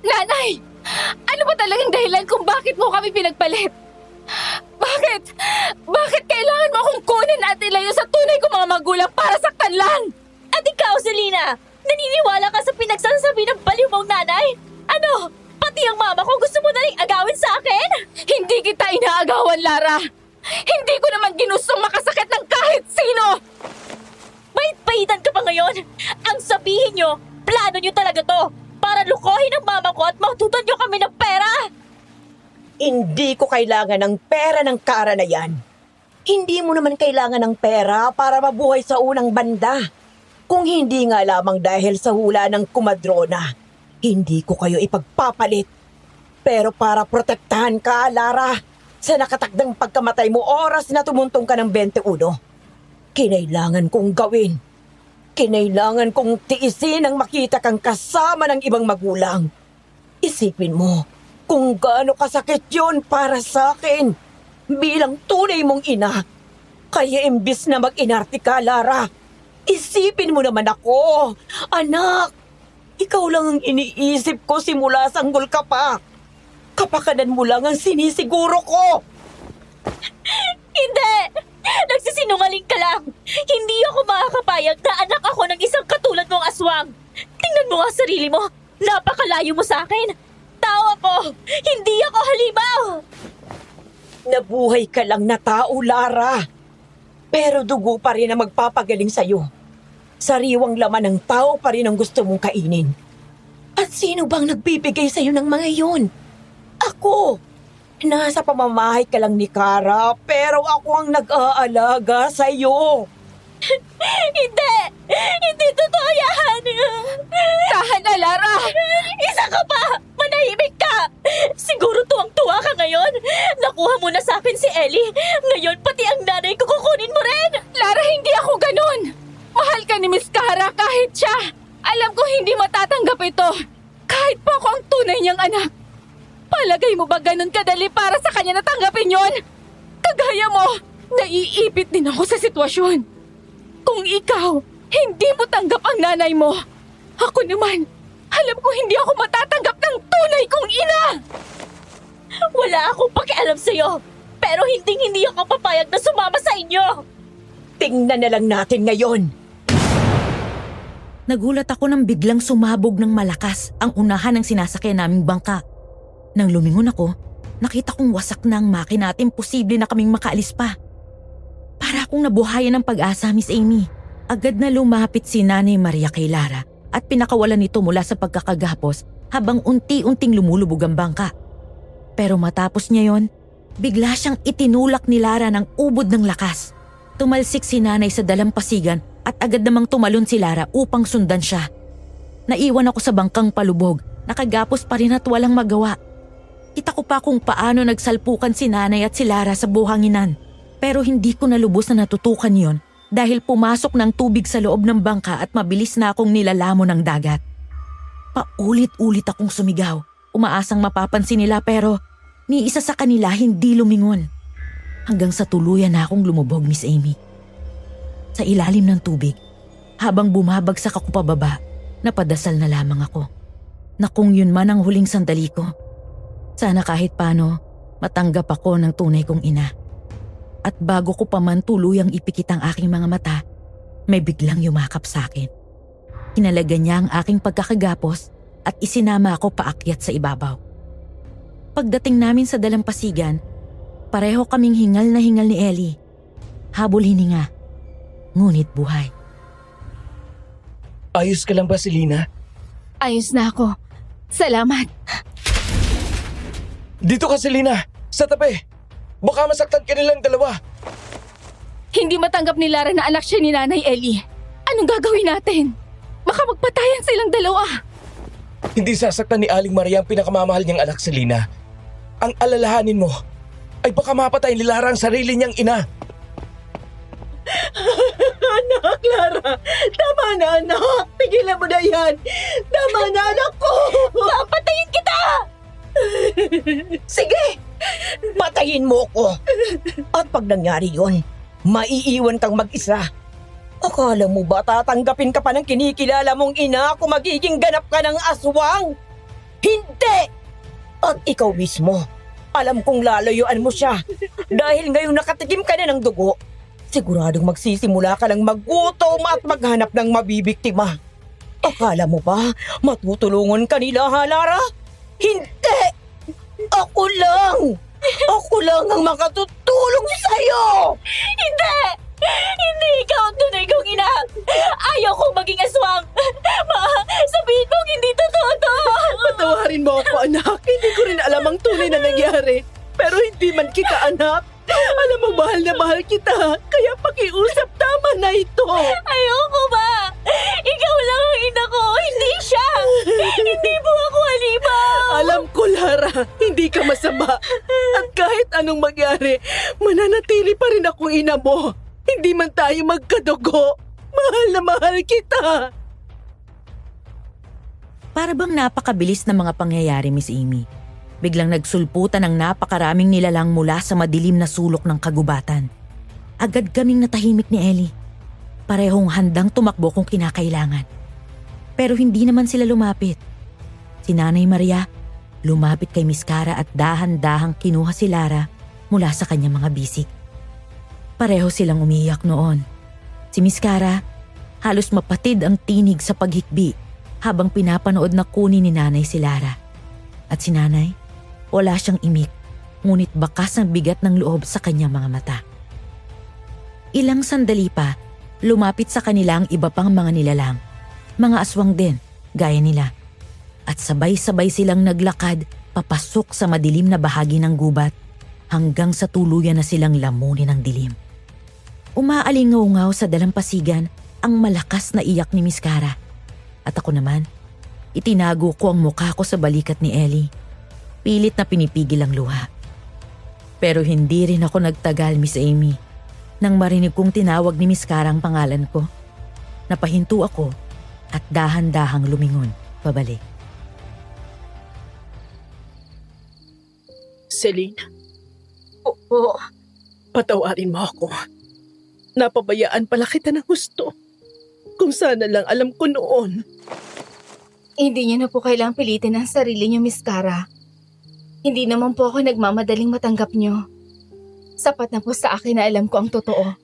Nanay, ano ba talagang dahilan kung bakit mo kami pinagpalit? Bakit? Bakit kailangan mo akong kunin at ilayo sa tunay kong mga magulang para saktan lang? At ikaw, Selena, naniniwala ka sa pinagsasabi ng baliw mong nanay? Ano? Pati ang mama ko gusto mo na rin agawin sa akin? Hindi kita inaagawan, Lara. Hindi ko naman ginustong makasakit ng kahit sino. Bait-baitan ka pa ngayon? Ang sabihin nyo, plano nyo talaga to para lukohin ang mama ko at matutan nyo kami ng pera? Hindi ko kailangan ng pera ng Kara na yan. Hindi mo naman kailangan ng pera para mabuhay sa unang banda. Kung hindi nga lamang dahil sa hula ng kumadrona, hindi ko kayo ipagpapalit. Pero para protektahan ka, Lara, sa nakatakdang pagkamatay mo oras na tumuntong ka ng 21, kinailangan kong gawin. Kinailangan kong tiisin ang makita kang kasama ng ibang magulang. Isipin mo kung gaano kasakit yun para sa akin bilang tunay mong ina. Kaya imbis na mag-inarte ka, Lara, isipin mo naman ako. Anak, ikaw lang ang iniisip ko simula sanggol ka pa. Kapakanan mo lang ang sinisiguro ko. Hindi! Nagsisinungaling ka lang! Hindi ako makakapayag na anak ako ng isang katulad mong aswang! Tingnan mo ang sarili mo! Napakalayo mo sa akin! Tao ako! Hindi ako halimaw! Nabuhay ka lang na tao, Lara. Pero dugo pa rin ang magpapagaling sa'yo. Sariwang laman ng tao pa rin ang gusto mong kainin. At sino bang nagbibigay sa'yo ng mga yun? Ako! Nasa pamamahay ka lang ni Kara, pero ako ang nag-aalaga sa'yo. Hindi! Hindi totoo yan! Tahan na, Lara! Isa ka pa! Manahimik ka! Siguro tuwang-tuwa ka ngayon! Nakuha mo na sa akin si Ellie! Ngayon pati ang nanay ko kukunin mo rin! Lara, hindi ako ganun! Mahal ka ni Miss Kara kahit siya! Alam ko hindi matatanggap ito! Kahit pa ako ang tunay niyang anak! Palagay mo ba ganun kadali para sa kanya natanggapin yon? Kagaya mo, naiipit din ako sa sitwasyon. Kung ikaw, hindi mo tanggap ang nanay mo, ako naman, alam ko hindi ako matatanggap ng tunay kong ina! Wala akong pakialam sa'yo, pero hindi ako papayag na sumama sa inyo! Tingnan na lang natin ngayon. Nagulat ako nang biglang sumabog ng malakas ang unahan ng sinasakyan naming bangka. Nang lumingon ako, nakita kong wasak na ang makina at imposible na kaming makaalis pa. Para akong nabuhayan ng pag-asa, Miss Amy. Agad na lumapit si Nanay Maria kay Lara at pinakawalan nito mula sa pagkakagapos habang unti-unting lumulubog ang bangka. Pero matapos niya yon, bigla siyang itinulak ni Lara ng ubod ng lakas. Tumalsik si Nanay sa dalampasigan at agad namang tumalon si Lara upang sundan siya. Naiwan ako sa bangkang palubog, nakagapos pa rin at walang magawa. Kita ko pa kung paano nagsalpukan si Nanay at si Lara sa buhanginan. Pero hindi ko na lubos na natutukan yon dahil pumasok ng tubig sa loob ng bangka at mabilis na akong nilalamo ng dagat. Paulit-ulit akong sumigaw, umaasang mapapansin nila pero ni isa sa kanila hindi lumingon. Hanggang sa tuluyan na akong lumubog, Miss Amy. Sa ilalim ng tubig, habang bumabagsak ako pababa, napadasal na lamang ako. Na kung yun man ang huling sandali ko, sana kahit paano matanggap ako ng tunay kong ina. At bago ko pa man tuluyang ipikit ang aking mga mata, may biglang yumakap sa akin. Kinalagan niya ang aking pagkakagapos at isinama ako paakyat sa ibabaw. Pagdating namin sa dalampasigan, pareho kaming hingal na hingal ni Ellie. Habol hininga, ngunit buhay. Ayos ka lang ba, Selena? Ayos na ako. Salamat. Dito ka, Selena! Sa tabi! Baka masaktan ka nilang dalawa! Hindi matanggap ni Lara na anak siya ni Nanay Ellie. Anong gagawin natin? Baka magpatayan silang dalawa. Hindi sasaktan ni Aling Maria ang pinakamamahal niyang anak, Selena. Ang alalahanin mo ay baka mapatay ni Lara ang sarili niyang ina. Anak, Lara! Tama na, anak! Tigilan mo na yan! Tama na, anak ko! Papatayin kita! Sige! Patayin mo ko! At pag nangyari yon, maiiwan kang mag-isa. Akala mo ba tatanggapin ka pa ng kinikilala mong ina kung magiging ganap ka ng aswang? Hindi! At ikaw mismo, alam kong lalayuan mo siya. Dahil ngayong nakatikim ka na ng dugo, siguradong magsisimula ka lang magutom at maghanap ng mabibiktima. Akala mo ba matutulungan ka nila, ha, Lara? Hindi! Ako lang! Ako lang ang makatutulong sa'yo! Hindi! Hindi ikaw ang tunay kong ina! Ayaw kong maging aswang! Sabihin mong hindi totoo to! Patawarin mo ako, anak. Hindi ko rin alam ang tunay na nangyari. Pero hindi man kita, anak. Alam mo, mahal na mahal kita. Kaya pakiusap, tama na ito. Ayoko ba? Ikaw lang ang ina ko, hindi siya! Hindi mo ako halimaw! Alam ko, Lara, hindi ka masama. At kahit anong mangyari, mananatili pa rin akong ina mo. Hindi man tayo magkadugo. Mahal na mahal kita! Para bang napakabilis na mga pangyayari, Miss Amy. Biglang nagsulputan ng napakaraming nilalang mula sa madilim na sulok ng kagubatan. Agad kaming natahimik ni Ellie. Parehong handang tumakbo kung kinakailangan. Pero hindi naman sila lumapit. Si Nanay Maria lumapit kay Miss Cara at dahan-dahang kinuha si Lara mula sa kanyang mga bisig. Pareho silang umiiyak noon. Si Miss Cara halos mapatid ang tinig sa paghikbi habang pinapanood na kunin ni Nanay si Lara. At si Nanay, wala siyang imik, ngunit bakas ang bigat ng loob sa kanyang mga mata. Ilang sandali pa, lumapit sa kanila ang iba pang mga nilalang. Mga aswang din, gaya nila. At sabay-sabay silang naglakad papasok sa madilim na bahagi ng gubat hanggang sa tuluyan na silang lamunin ng dilim. Umaalingaw-ngaw sa dalampasigan ang malakas na iyak ni Miss Cara. At ako naman, itinago ko ang mukha ko sa balikat ni Ellie. Pilit na pinipigil ang luha. Pero hindi rin ako nagtagal, Miss Amy. Nang marinig kong tinawag ni Miss Cara ang pangalan ko, napahinto ako at dahan-dahang lumingon pabalik. Celine, Oo. patawarin mo ako. Napabayaan pala kita ng gusto. Kung sana lang alam ko noon. Hindi niyo na po kailangang pilitin ang sarili niyo, Miss Cara. Hindi naman po ako nagmamadaling matanggap niyo. Sapat na po sa akin na alam ko ang totoo.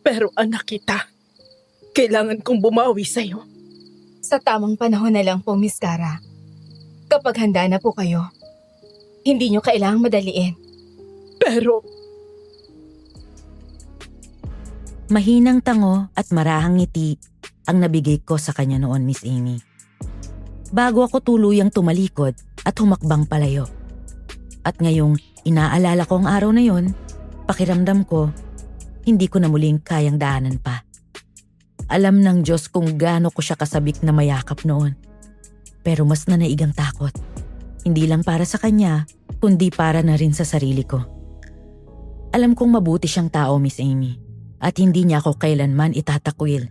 Pero anak kita, kailangan kong bumawi sa'yo. Sa tamang panahon na lang po, Miss Cara. Kapag handa na po kayo, hindi niyo kailangang madaliin. Pero Mahinang tango at marahang ngiti ang nabigay ko sa kanya noon, Miss Amy. Bago ako tuluyang tumalikod at humakbang palayo. At ngayong inaalala ko ang araw na yon, pakiramdam ko, hindi ko na muling kayang daanan pa. Alam ng Diyos kung gaano ko siya kasabik na mayakap noon. Pero mas nanaigang takot. Hindi lang para sa kanya, kundi para na rin sa sarili ko. Alam kong mabuti siyang tao, Miss Amy. At hindi niya ako kailanman itatakwil.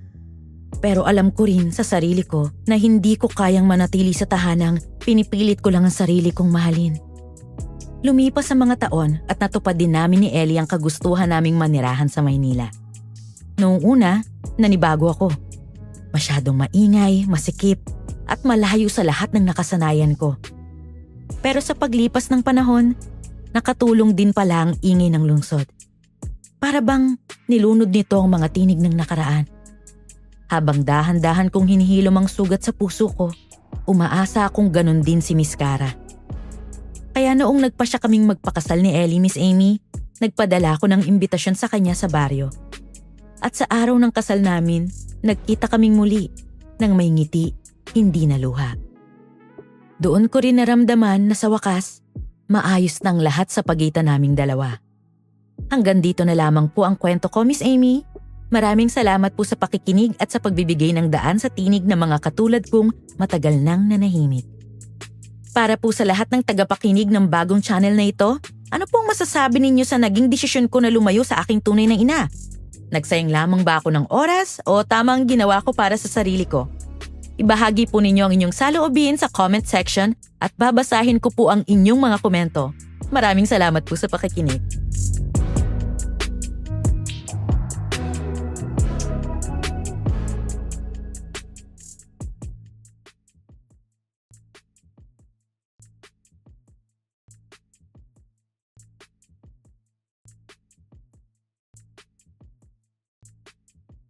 Pero alam ko rin sa sarili ko na hindi ko kayang manatili sa tahanang pinipilit ko lang ang sarili kong mahalin. Lumipas ang mga taon at natupad din namin ni Ellie ang kagustuhan naming manirahan sa Maynila. Noong una, nanibago ako. Masyadong maingay, masikip, at malayo sa lahat ng nakasanayan ko. Pero sa paglipas ng panahon, nakatulong din pala ang ingay ng lungsod. Para bang nilunod nito ang mga tinig ng nakaraan. Habang dahan-dahan kong hinihilom ang sugat sa puso ko, umaasa akong ganun din si Miss Cara. Kaya noong nagpasya kaming magpakasal ni Ellie, Miss Amy, nagpadala ako ng imbitasyon sa kanya sa baryo. At sa araw ng kasal namin, nagkita kaming muli nang may ngiti, hindi na luha. Doon ko rin naramdaman na sa wakas, maayos ng lahat sa pagitan naming dalawa. Hanggang dito na lamang po ang kwento ko, Miss Amy. Maraming salamat po sa pakikinig at sa pagbibigay ng daan sa tinig ng mga katulad kong matagal nang nanahimik. Para po sa lahat ng tagapakinig ng bagong channel na ito, ano pong masasabi ninyo sa naging desisyon ko na lumayo sa aking tunay na ina? Nagsayang lamang ba ako ng oras o tamang ginawa ko para sa sarili ko? Ibahagi po ninyo ang inyong saloobin sa comment section at babasahin ko po ang inyong mga komento. Maraming salamat po sa pakikinig.